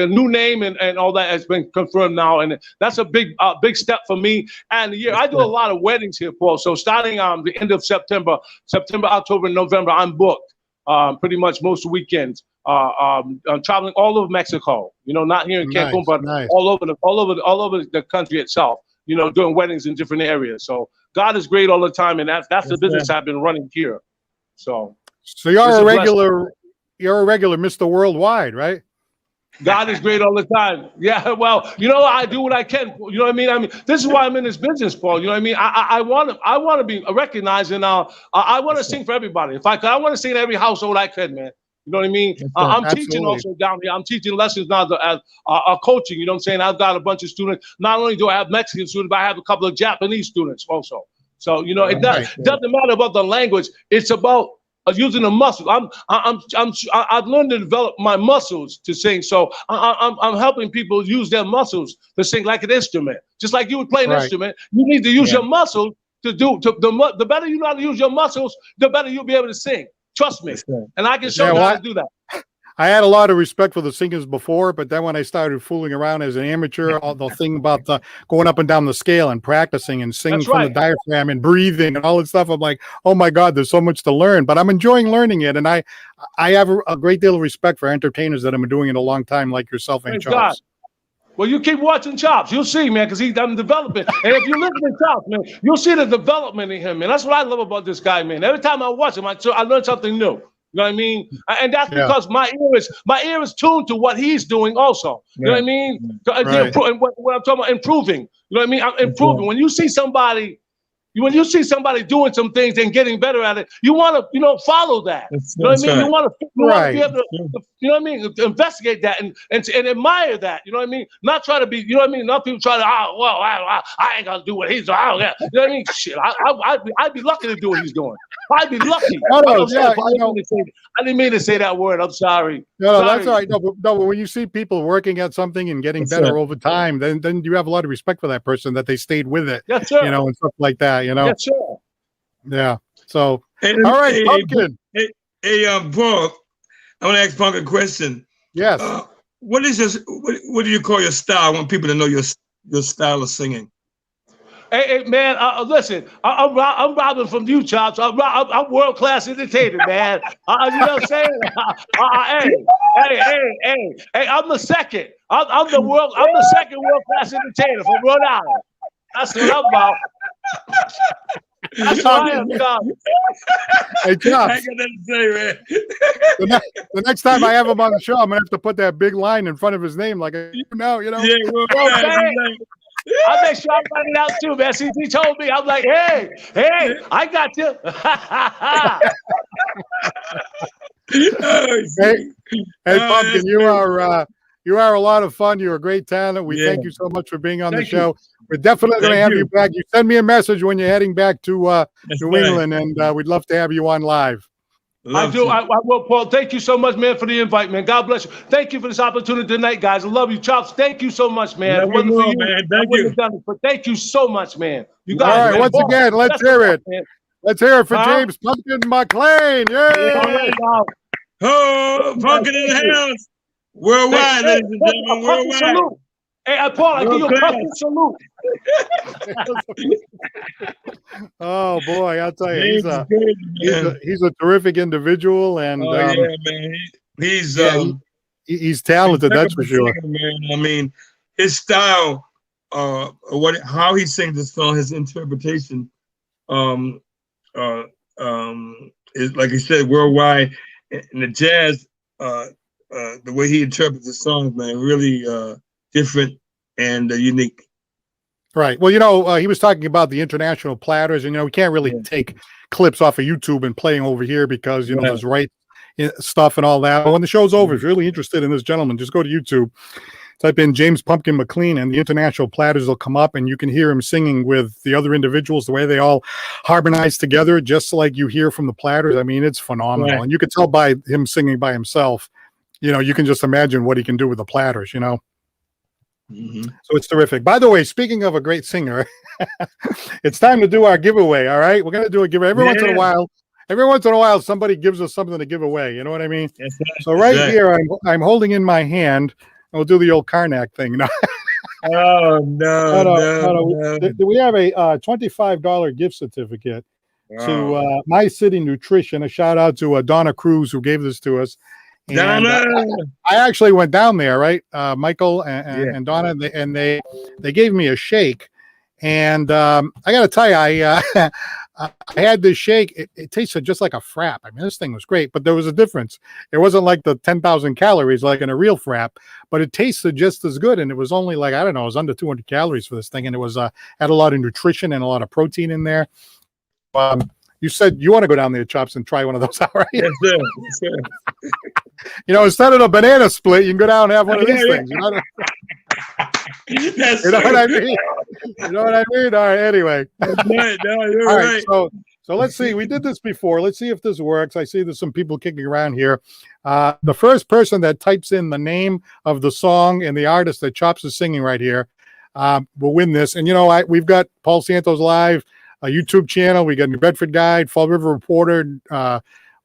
new name and all that has been confirmed now, and that's a big step for me. And I do a lot of weddings here, Paul. So starting the end of September, October, November, I'm booked pretty much most weekends. I'm traveling all over Mexico. Not here in Cancun, but all over the country itself. Doing weddings in different areas. So God is great all the time, and that's the business I've been running here. So you're a regular Mr. Worldwide, right? God is great all the time. Yeah, well, I do what I can. You know what I mean? I mean, this is why I'm in this business, Paul. You know what I mean? I want to be recognized, and I want to sing for everybody. If I could, I want to sing in every household I could, man. You know what I mean? I'm teaching also down here. I'm teaching lessons now as coaching. You know what I'm saying? I've got a bunch of students. Not only do I have Mexican students, but I have a couple of Japanese students also. So it doesn't matter about the language. It's about using the muscles. I've learned to develop my muscles to sing. So I'm helping people use their muscles to sing like an instrument. Just like you would play an instrument, you need to use your muscles the better you know how to use your muscles, the better you'll be able to sing. Trust me, and I can show you how to do that. I had a lot of respect for the singers before, but then when I started fooling around as an amateur, all the thing about going up and down the scale and practicing and singing from the diaphragm and breathing and all that stuff, I'm like, oh my God, there's so much to learn. But I'm enjoying learning it, and I have a great deal of respect for entertainers that have been doing it a long time, like yourself and Chops. Well, you keep watching Chops. You'll see, man, because I'm developing. And if you listen to Chops, man, you'll see the development in him, man. That's what I love about this guy, man. Every time I watch him, I learn something new. You know You know what I mean? And that's because my ear is tuned to what he's doing also. You know what I mean? Right. And what I'm talking about, improving. You know what I mean? I'm improving. When you see somebody doing some things and getting better at it, you want to, follow that. You know what I mean? You want to be able to, you know what I mean? Investigate that and admire that. You know what I mean? Not try to be, you know what I mean? Not people try to, I ain't gonna do what he's doing. You know what I mean? Shit, I'd be lucky to do what he's doing. I'd be lucky. I didn't mean to say that word. I'm sorry. No, that's all right. No, but when you see people working at something and getting better over time, then you have a lot of respect for that person that they stayed with it. Yes, sir. And stuff like that. Yes, sir. Yeah. So, all right, Pumpkin. Paul, I want to ask Punk a question. Yes. What do you call your style? I want people to know your style of singing. Hey, man, listen, I'm Robin from you, Chops. I'm world-class entertainer, man. You know what I'm saying? Hey, I'm the second. I'm the second world-class entertainer from Rhode Island. That's what I'm about. That's what I am, Chops. Hey, Chops. I got nothing to say, man. The next time I have him on the show, I'm gonna have to put that big line in front of his name, like Yeah, I make sure I write it out too, man. See, he told me, I'm like, hey, I got you. Hey, Pumpkin, you are a lot of fun. You're a great talent. We thank you so much for being on the show. We're definitely going to have you back. You send me a message when you're heading back to New England, and we'd love to have you on live. I do. I will, Paul. Thank you so much, man, for the invite, man. God bless you. Thank you for this opportunity tonight, guys. I love you, Chops. Thank you so much, man. Man. Thank you. But thank you so much, man. You guys. All right. Man, once again, let's hear it. Man. Let's hear it for James Pumpkin Mclean. Yay! Oh, Pumpkin in the house. Worldwide, ladies and gentlemen. Worldwide. Salute. Hey, Paul, I give you a pumpkin salute. Oh boy, I'll tell you, he's a terrific individual, and man, he's talented. That's for sure. Man. I mean, his style, how he sings the song, his interpretation, is like I said, worldwide, and the jazz, the way he interprets the songs, man, really different and unique. Right. Well, he was talking about the international platters, and we can't really take clips off of YouTube and playing over here because there's right stuff and all that. But when the show's over, if you're really interested in this gentleman, just go to YouTube, type in James Pumpkin Mclean, and the international platters will come up, and you can hear him singing with the other individuals, the way they all harmonize together, just like you hear from the platters. I mean, it's phenomenal. Right. And you can tell by him singing by himself, you can just imagine what he can do with the platters, So it's terrific. By the way, speaking of a great singer, it's time to do our giveaway. All right, we're gonna do a giveaway every once in a while. Every once in a while, somebody gives us something to give away. You know what I mean? So here, I'm holding in my hand, and we'll do the old Karnak thing. Oh no! Do we have a $25 gift certificate to My City Nutrition? A shout out to Donna Cruz, who gave this to us. Donna. I actually went down there, right? Michael and Donna, and they gave me a shake, and I got to tell you, I had this shake. It tasted just like a frap. I mean, this thing was great, but there was a difference. It wasn't like the 10,000 calories like in a real frap, but it tasted just as good, and it was only like, I don't know, it was under 200 calories for this thing, and it was had a lot of nutrition and a lot of protein in there. You said you want to go down there, Chops, and try one of those out, right? Yes, sir. Instead of a banana split, you can go down and have one of these things. You know what I mean? You know what I mean? All right, anyway. You're all right. So let's see. We did this before. Let's see if this works. I see there's some people kicking around here. The first person that types in the name of the song and the artist that Chops is singing right here will win this. And, we've got Paul Santos Live, a YouTube channel. We got New Bedford Guide, Fall River Reporter.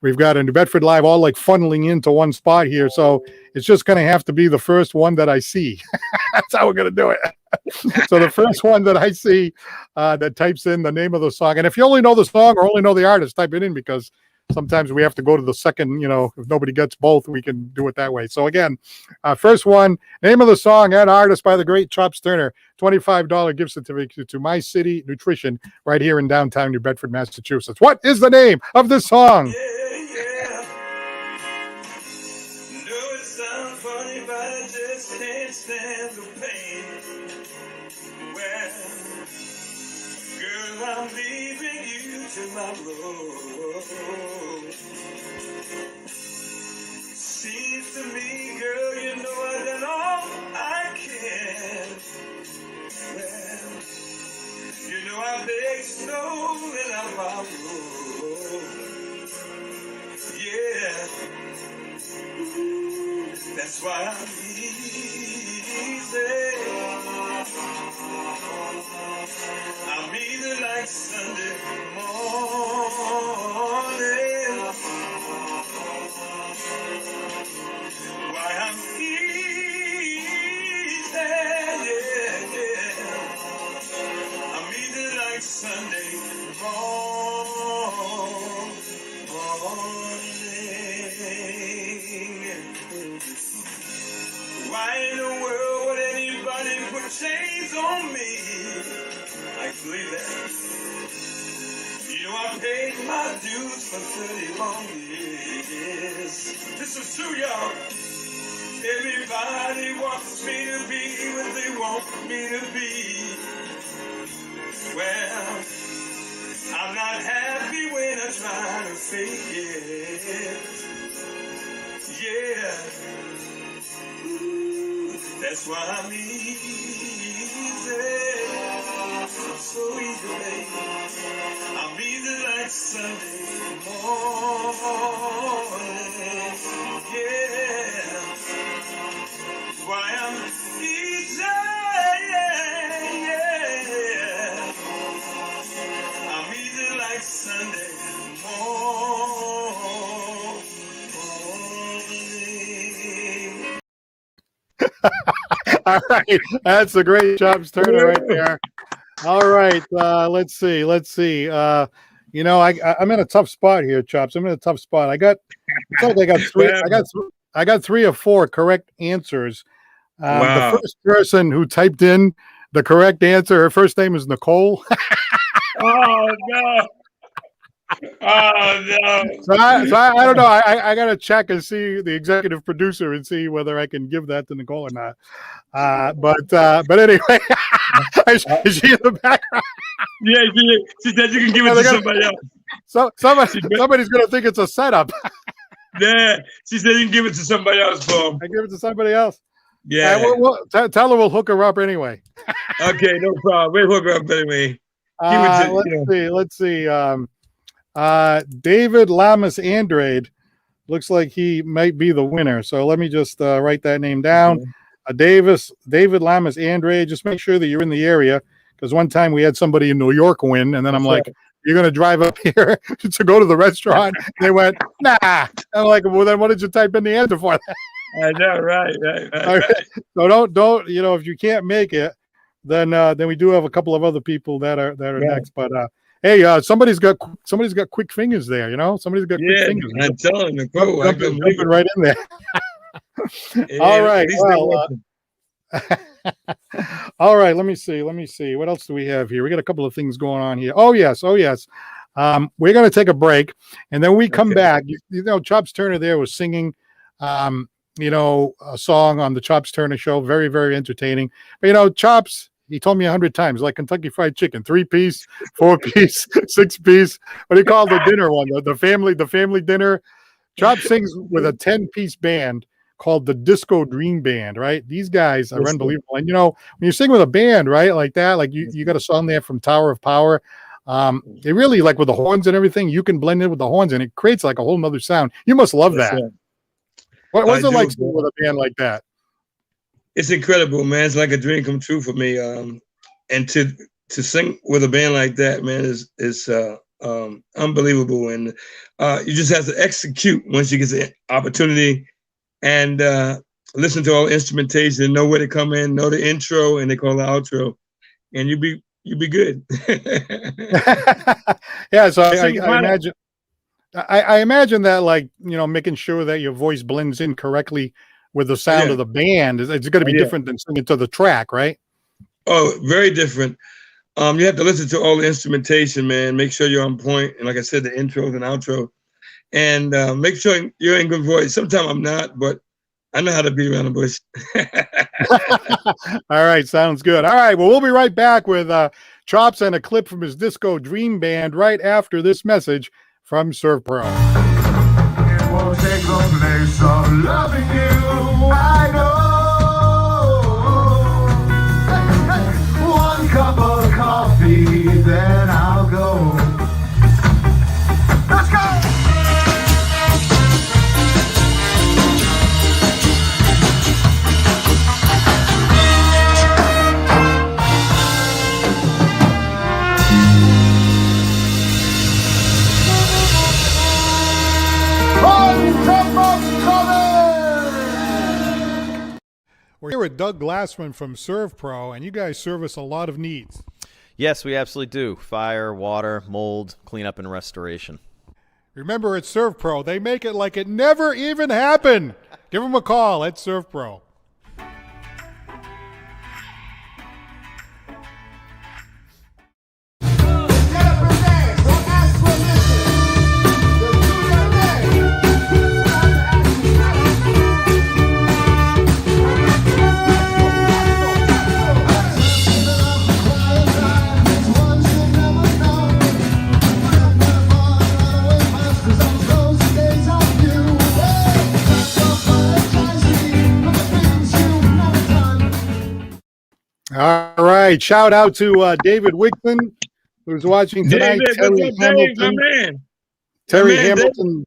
We've got a New Bedford Live, all like funneling into one spot here. So it's just going to have to be the first one that I see. That's how we're going to do it. So the first one that I see that types in the name of the song. And if you only know the song or only know the artist, type it in, because sometimes we have to go to the second, if nobody gets both, we can do it that way. So again, first one, name of the song and artist by the great Chops Turner, $25 gift certificate to My City Nutrition right here in downtown New Bedford, Massachusetts. What is the name of this song? my road. Seems to me, girl, you know I've done all I can. Well, you know I beg, stole, and I borrowed. Yeah, that's why I'm easy. I'm easy like Sunday morning. Why I'm easy, yeah. I'm easy like Sunday morning. Why in the world would anybody put chains on me? I believe that. You know I paid my dues for 30 long years. This is true, y'all. Everybody wants me to be what they want me to be. Well, I'm not happy when I try to fake it. Yeah. That's why I'm easy. I'm so easy, baby. I'm easy like Sunday morning. Yeah. Why I'm easy, yeah. I'm easy like Sunday morning. All right, that's a great Chops Turner right there. All right, let's see. You know, I'm in a tough spot here, Chops. I'm in a tough spot. I got three or four correct answers. Wow. The first person who typed in the correct answer, her first name is Nicole. Oh no. Oh no. So I don't know. I got to check and see the executive producer and see whether I can give that to Nicole or not. But anyway, is she in the background? Yeah, she said you can give it to somebody else. So somebody's going to think it's a setup. Yeah, she said you can give it to somebody else, Bob. I give it to somebody else. Yeah. Tell her we'll hook her up anyway. Okay, no problem. We'll hook her up anyway. Let's see. David Lamas Andrade looks like he might be the winner. So let me just write that name down. David Lamas Andrade. Just make sure that you're in the area, because one time we had somebody in New York win, and then I'm like, "You're going to drive up here to go to the restaurant?" They went, "Nah." I'm like, "Well, then what did you type in the answer for that?" I know, right. So don't if you can't make it, then we do have a couple of other people that are next. But hey, somebody's got quick fingers there. You know, somebody's got quick fingers. I'm telling you, cool. Jumping right in there. All right. Well, all right. Let me see. What else do we have here? We got a couple of things going on here. Oh yes. We're going to take a break, and then we come back. You know, Chops Turner there was singing, a song on the Chops Turner show. Very, very entertaining. But you know, Chops, he told me 100 times, like Kentucky Fried Chicken, 3-piece, 4-piece, 6-piece. What do you call the dinner one? The family dinner. Chops sings with a 10-piece band called the Disco Dream Band, right? These guys are unbelievable. And you know, when you sing with a band, right, like that, like you got a song there from Tower of Power. They really, like, with the horns and everything, you can blend in with the horns and it creates like a whole nother sound. You must love that. What's it like singing with a band like that? It's incredible, man. It's like a dream come true for me. And to sing with a band like that, man, is unbelievable. And you just have to execute once you get the opportunity, and listen to all the instrumentation, know where to come in, know the intro, and they call the outro, and you be good. Yeah, so I imagine that, like, you know, making sure that your voice blends in correctly with the sound of the band, it's going to be different than singing to the track, right? Oh, very different. You have to listen to all the instrumentation, man. Make sure you're on point, and like I said, the intros and outro, and make sure you're in good voice. Sometimes I'm not, but I know how to beat around the bush. All right, sounds good. All right, well, we'll be right back with Chops and a clip from his Disco Dream Band right after this message from Serve Pro. It won't take the place of loving you, I know. One cup of coffee, then I'll go. Let's go! We're here with Doug Glassman from Serve Pro, and you guys service a lot of needs. Yes, we absolutely do. Fire, water, mold, cleanup, and restoration. Remember, at Serve Pro, they make it like it never even happened. Give them a call at Serve Pro. All right. Shout out to David Wigton, who's watching tonight. David, what's up, Dave, my man? Terry My man, Hamilton.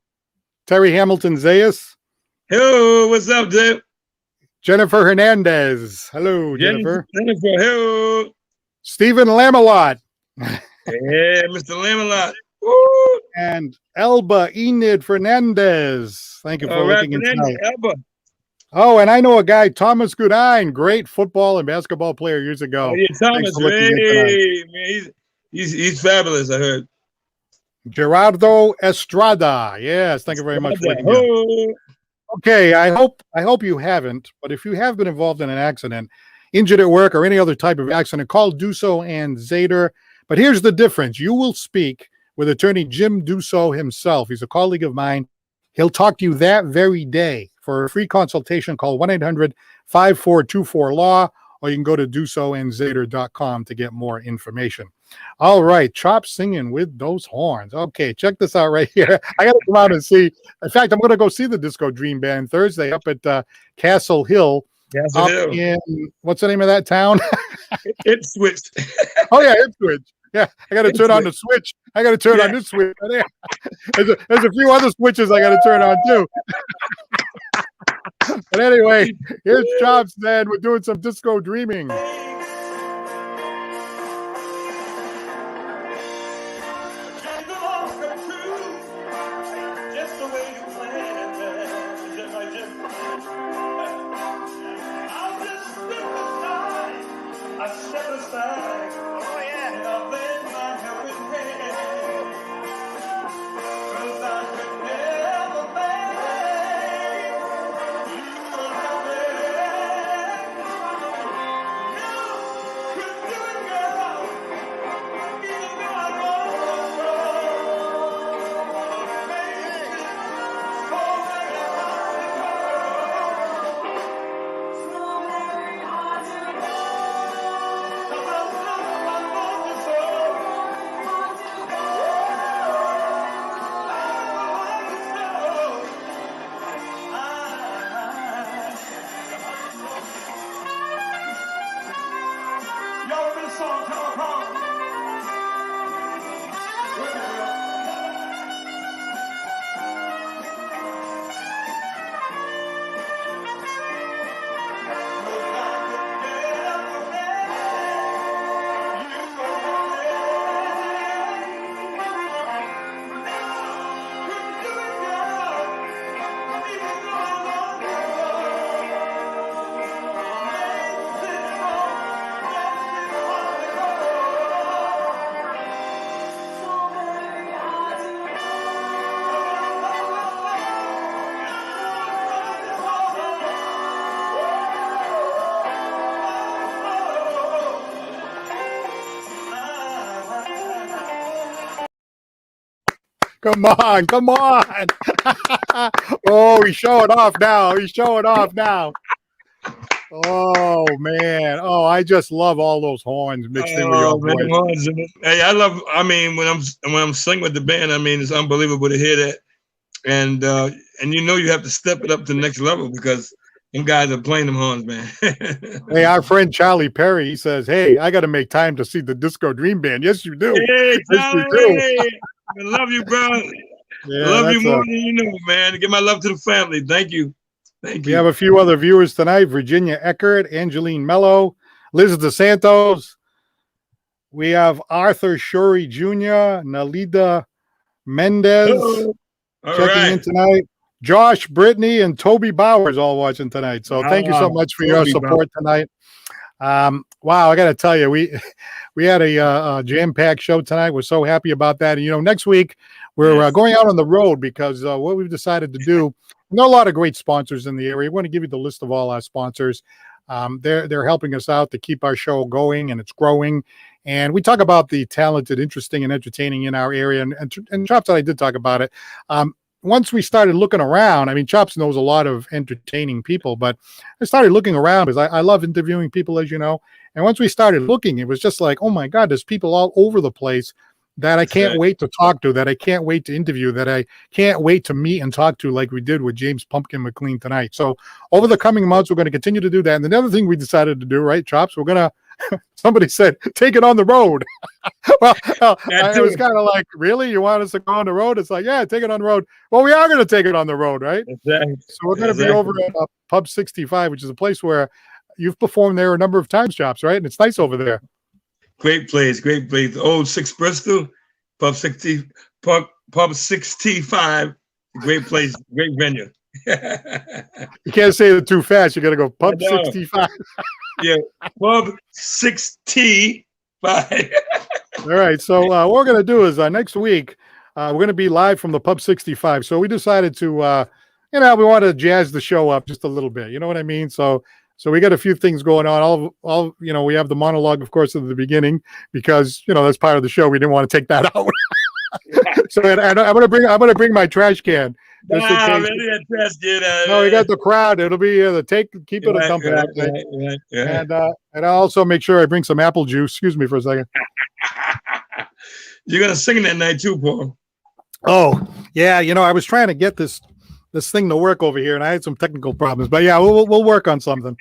Terry Hamilton Zayas. Hello, what's up, Dave? Jennifer Hernandez. Hello, Jennifer. Jennifer, hello. Stephen Lamelot. Yeah, Mr. Lamelot. Woo! And Elba Enid Fernandez. Thank you for All right, looking in Fernandez, tonight. Elba. Oh, and I know a guy, Thomas Goodine, great football and basketball player years ago. Oh, yeah, Thanks Thomas, for looking in tonight. hey, man, he's fabulous, I heard. Gerardo Estrada. Yes, thank you very much for looking in. Oh, Okay, I hope you haven't, but if you have been involved in an accident, injured at work or any other type of accident, call Duso and Zader. But here's the difference. You will speak with attorney Jim Duso himself. He's a colleague of mine. He'll talk to you that very day. For a free consultation, call 1-800-5424-LAW, or you can go to dusoandzader.com to get more information. All right, Chop singing with those horns. Okay, check this out right here. I got to come out and see. In fact, I'm going to go see the Disco Dream Band Thursday up at Castle Hill. Castle Hill. In, what's the name of that town? It switched. Oh, yeah, Ipswich. Yeah, I got to turn on the switch. I got to turn on this switch. There's a few other switches I got to turn on, too. But anyway, here's Chops, man. We're doing some disco dreaming. Dreams will all come true, just the way you planned them. I'll just step aside, I step aside, oh yeah, and I'll lend my helping hand, 'cause I could never make you understand. No, couldn't do it, girl, even though I know it's wrong. Baby, so very hard to go. So very hard to go. 'Cause I'm someone more than so. Y'all remember the song Cancun? Come on, come on. Oh, he's showing off now. He's showing off now. Oh man! Oh, I just love all those horns mixed in with your man, voice. horns in it. Hey, I mean, when I'm singing with the band, I mean, it's unbelievable to hear that. And you have to step it up to the next level because them guys are playing them horns, man. Hey, our friend Charlie Perry, he says, "Hey, I got to make time to see the Disco Dream Band." Yes, you do. Hey, Yes, you Charlie. do. I love you, bro. Yeah, love you that's more than you know, man. Give my love to the family. Thank you. Thank We you. have a few other viewers tonight: Virginia Eckert, Angeline Mello, Liz DeSantos. We have Arthur Shuri Jr., Nalida Mendez Uh-oh. All checking in right. tonight. Josh, Brittany, and Toby Bowers all watching tonight. So thank you so much for your Toby support tonight. Wow, I got to tell you, we had a jam-packed show tonight. We're so happy about that. And, next week we're going out on the road because what we've decided to do, we know a lot of great sponsors in the area. We want to give you the list of all our sponsors. They're helping us out to keep our show going, and it's growing. And we talk about the talented, interesting, and entertaining in our area. And Chops and I did talk about it. Once we started looking around, I mean, Chops knows a lot of entertaining people, but I started looking around because I love interviewing people, as you know. And once we started looking, it was just like, oh my God, there's people all over the place that I can't wait to talk to, that I can't wait to interview, that I can't wait to meet and talk to, like we did with James Pumpkin Mclean tonight. So over the coming months, we're going to continue to do that. And the other thing we decided to do, right, Chops, we're going to, somebody said, take it on the road. Well, it was kind of like, really? You want us to go on the road? It's like, yeah, take it on the road. Well, we are going to take it on the road, right? Exactly. So we're going to be over at Pub 65, which is a place where you've performed there a number of times, Chops, right? And it's nice over there. Great place, great place. Old 6 Bristol, Pub 65, great place, great venue. You can't say it too fast. You got to go Pub 65. Yeah, Pub 65. All right. So what we're going to do is next week, we're going to be live from the Pub 65. So we decided to, we want to jazz the show up just a little bit. You know what I mean? So we got a few things going on. We have the monologue, of course, at the beginning because, that's part of the show. We didn't want to take that out. So I'm going to bring my trash can. No, we got the crowd. It'll be keep it a dump. And I'll also make sure I bring some apple juice. Excuse me for a second. You're gonna sing that night too, Paul. Oh yeah, I was trying to get this thing to work over here, and I had some technical problems. But yeah, we'll work on something.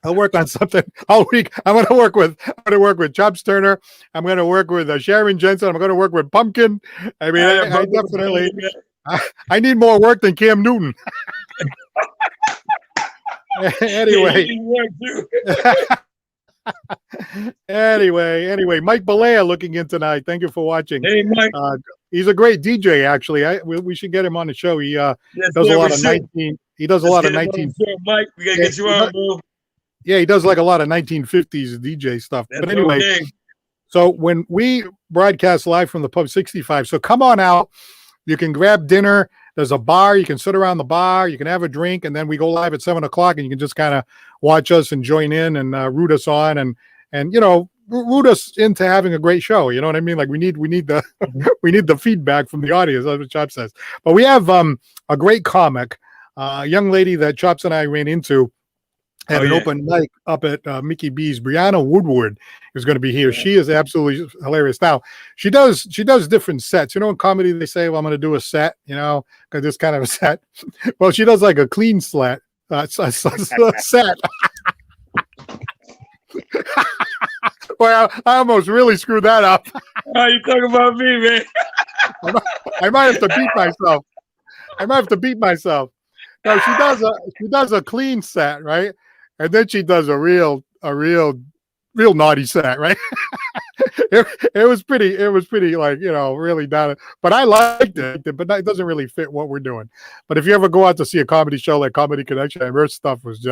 I'll work on something all week. I'm going to work with Chops Turner. I'm going to work with Sharon Jensen. I'm going to work with Pumpkin. I mean, I definitely. I need more work than Cam Newton. Anyway. Anyway, Mike Balea looking in tonight. Thank you for watching. Hey, Mike. He's a great DJ, actually. We should get him on the show. He does a lot of 19. He does a lot of 19. Mike, we gotta get you on, bro. Yeah, he does like a lot of 1950s DJ stuff. That's but anyway, okay. So when we broadcast live from the Pub 65, so come on out. You can grab dinner. There's a bar. You can sit around the bar. You can have a drink, and then we go live at 7:00, and you can just kind of watch us and join in and root us on and root us into having a great show. You know what I mean? Like we need the we need the feedback from the audience. That's what Chops says. But we have a great comic, a young lady that Chops and I ran into at an open mic up at Mickey B's. Brianna Woodward is going to be here. She is absolutely hilarious. Now she does different sets. In comedy they say, well, I'm going to do a set, because this kind of a set. Well, she does like a clean set. Well, I almost really screwed that up. Oh, you talking about me, man? I might have to beat myself. No, she does a clean set, right? And then she does a real naughty set, right? it was pretty like, really down. But I liked it, but it doesn't really fit what we're doing. But if you ever go out to see a comedy show like Comedy Connection, her stuff was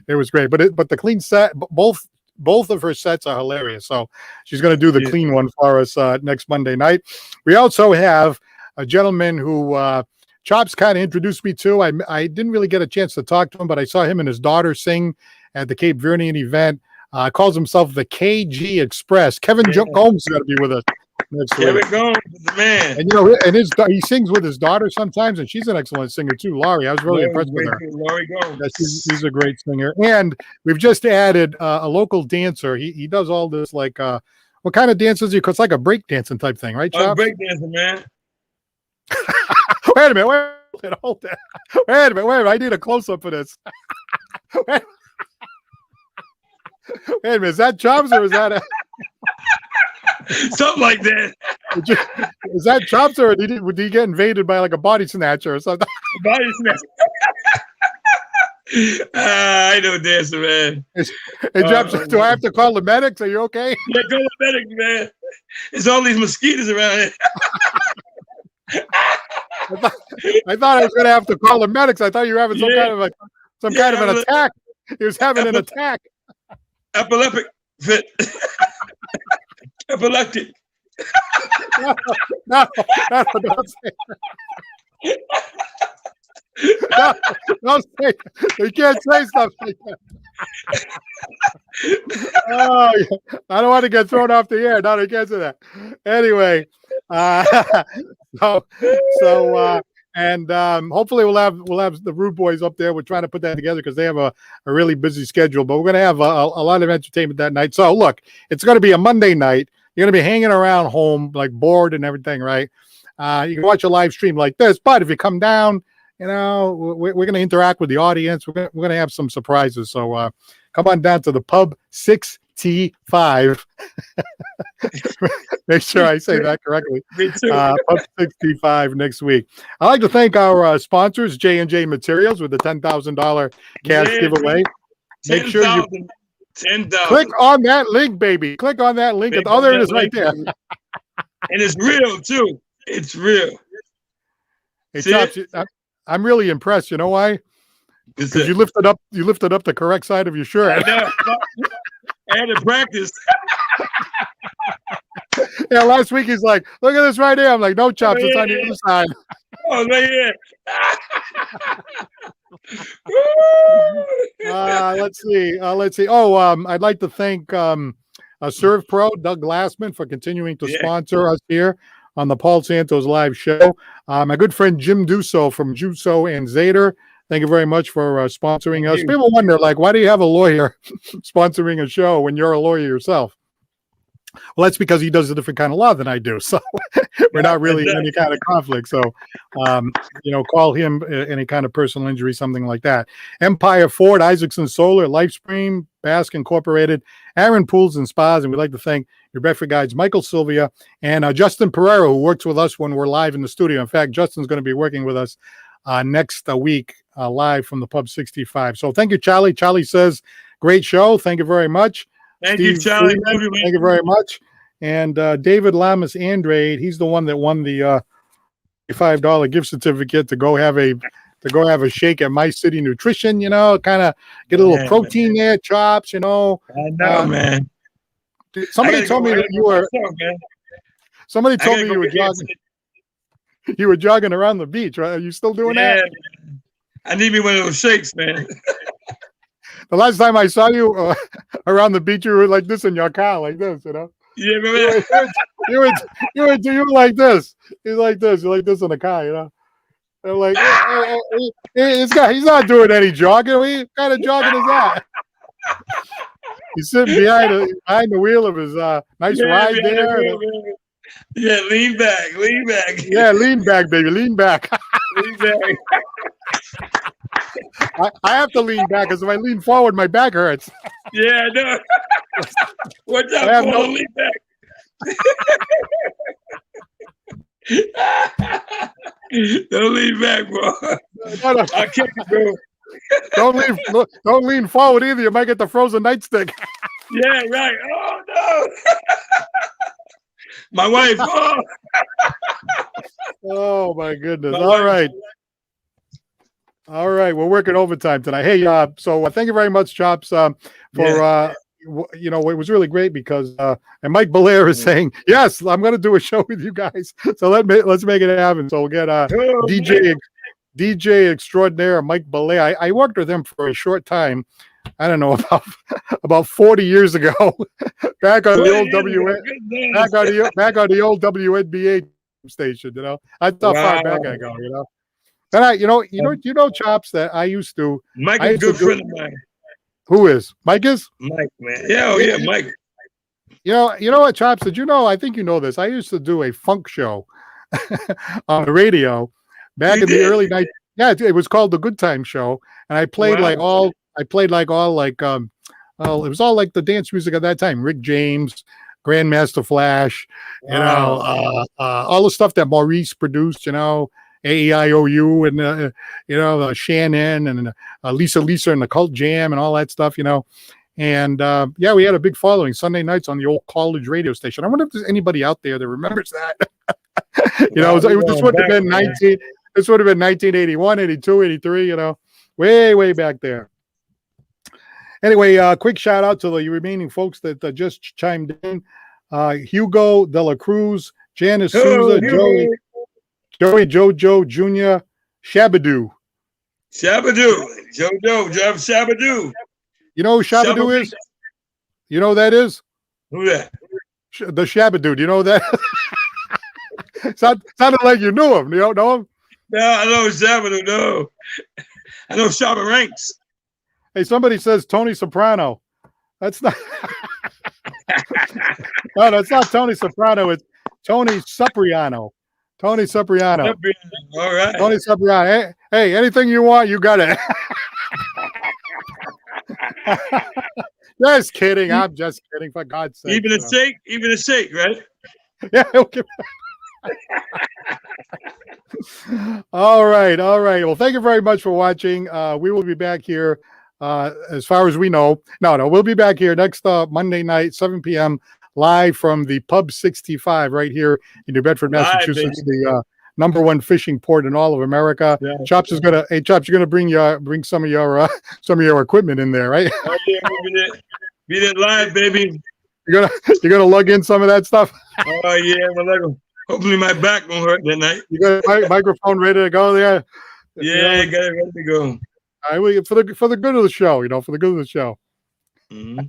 it was great. But the clean set, both of her sets are hilarious. So she's going to do the clean one for us next Monday night. We also have a gentleman who Chops kind of introduced me to. I didn't really get a chance to talk to him, but I saw him and his daughter sing at the Cape Verdean event. Calls himself the KG Express. Kevin Combs is going to be with us next Here we week. go, the man. And and he sings with his daughter sometimes, and she's an excellent singer too, Laurie. I was really impressed with her. Laurie Gomes. Yeah, she's a great singer. And we've just added a local dancer. He does all this like what kind of dances? It's like a break dancing type thing, right? I'm break dancing, man. Wait a minute. Hold it. Wait a minute. I need a close up for this. Wait a minute. Is that chops or is that something like that? Is that chops or did he get invaded by like a body snatcher or something? Body snatcher. I know dancing, man. Hey, Chops, do I have to call the medics? Are you okay? Yeah, call the medics, man. There's all these mosquitoes around here. I thought I was going to have to call the medics. I thought you were having some kind of an attack. He was having an attack. Epileptic fit. Epileptic. No, don't say that. No, say, you can't say stuff like that. Oh, I don't want to get thrown off the air. No, you can't say that. Anyway, hopefully we'll have the Rude Boys up there. We're trying to put that together because they have a really busy schedule, but we're going to have a lot of entertainment that night. So look, it's going to be a Monday night. You're going to be hanging around home, like bored and everything, right? You can watch a live stream like this, but if you come down, we're going to interact with the audience. We're going to have some surprises. So come on down to the Pub 65. Make sure I say that correctly. Me too. Pub 65 next week. I'd like to thank our sponsors, J&J Materials, with the $10,000 cash giveaway. Make sure you 10,000. click on that link, baby. Click on that link. Oh, there it is right there. And it's real, too. It's real. Hey, Chops, I'm really impressed. You know why? Because you lifted up the correct side of your shirt. I had to practice. Yeah, last week he's like, look at this right here. I'm like, no, Chops, it's on the other side. Oh, man. Let's see. Oh, I'd like to thank Serve Pro, Doug Glassman, for continuing to sponsor us here on the Paul Santos Live Show. My good friend Jim Dusso from Juso and Zader. Thank you very much for sponsoring us. People wonder, like, why do you have a lawyer sponsoring a show when you're a lawyer yourself? Well, that's because he does a different kind of law than I do. So we're not really in any kind of conflict. So, call him any kind of personal injury, something like that. Empire Ford, Isaacson Solar, LifeStream, Basque Incorporated, Aaron Pools and Spas. And we'd like to thank your Bedford guides, Michael Sylvia and Justin Pereira, who works with us when we're live in the studio. In fact, Justin's going to be working with us next week live from the Pub 65. So thank you, Charlie. Charlie says, great show. Thank you very much. Thank you, Charlie. Thank you very much. And David Lamas Andrade, he's the one that won the $5 gift certificate to go have a shake at My City Nutrition. Kind of get a little protein there, Chops. I know, man. Somebody told me that you were. Somebody told me you were jogging. You were jogging around the beach, right? Are you still doing that? I need me one of those shakes, man. The last time I saw you around the beach, you were like this in your car, like this, Yeah, remember that? You were like this. You're like this. You're like this in the car, I'm like, he's not doing any jogging. What kind of jogging is that? He's sitting behind the wheel of his nice ride there. Lean back. Yeah, lean back, baby. Lean back. Lean back. I have to lean back because if I lean forward, my back hurts. Yeah, I know. What's up, Paul? Lean back. Don't lean back, bro. No. I'll kick you, bro. Don't lean forward either. You might get the frozen nightstick. Yeah, right. Oh no. My wife. Oh my goodness. All right. We're working overtime tonight. Hey, so thank you very much, Chops, for it was really great because and Mike Belair is saying, yes, I'm going to do a show with you guys. So let's make it happen. So we'll get DJ extraordinaire Mike Belair. I worked with him for a short time I don't know, about 40 years ago, back on the old back on the old WNBA station. You know, I thought far back I go. You know, and you know, Chops, that I used to. Mike is a good friend of mine. Who is Mike? Is Mike, man? Yeah, Mike. You know what, Chops? Did you know? I think you know this. I used to do a funk show on the radio back in the early night. Yeah, it was called the Good Time Show, and I played like all it was all like the dance music at that time. Rick James, Grandmaster Flash, you know, all the stuff that Maurice produced, you know, AEIOU and you know, Shannon and Lisa and the Cult Jam and all that stuff, you know. And yeah, we had a big following Sunday nights on the old college radio station. I wonder if there's anybody out there that remembers that. You know, this would have been 1981, 82, 83, you know, way back there. Anyway, quick shout out to the remaining folks that just chimed in. Hugo De La Cruz, Janice Souza, Joey Jojo Jr., Shabadoo. Jojo, Jeff Shabadoo. You know who Shabadoo is? You know who that is? Who that? The Shabadoo. Do you know that? Sounded like you knew him. You don't know him? No, I know Shabadoo. No, I know Shabba Ranks. Hey, somebody says Tony Soprano. That's not. No, that's not Tony Soprano. It's Tony Cipriano. Tony Cipriano. All right. Tony Cipriano. Hey, anything you want, you got it. Just kidding. I'm just kidding. For God's sake. Even a shake, right? Yeah. Okay. All right. Well, thank you very much for watching. We will be back here. As far as we know, no, we'll be back here next Monday night, 7 p.m. live from the Pub 65 right here in New Bedford, Massachusetts, the #1 fishing port in all of America. Yeah. Chops is gonna, hey Chops, you're gonna bring some of your equipment in there, right? Oh yeah, be there live, baby. You're gonna lug in some of that stuff. Oh yeah, hopefully my back won't hurt that night. You got a microphone ready to go there? Yeah, I got it ready to go. All right, for the good of the show, you know, for the good of the show. Mm-hmm.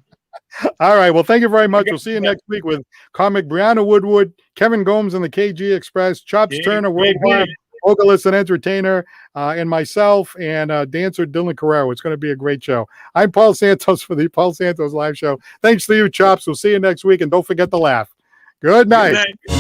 All right. Well, thank you very much. We'll see you next week with comic Brianna Woodward, Kevin Gomes and the KG Express, Chops Turner, worldwide vocalist and entertainer, and myself and dancer Dylan Carrero. It's going to be a great show. I'm Paul Santos for the Paul Santos Live Show. Thanks to you, Chops. We'll see you next week, and don't forget to laugh. Good night. Good night.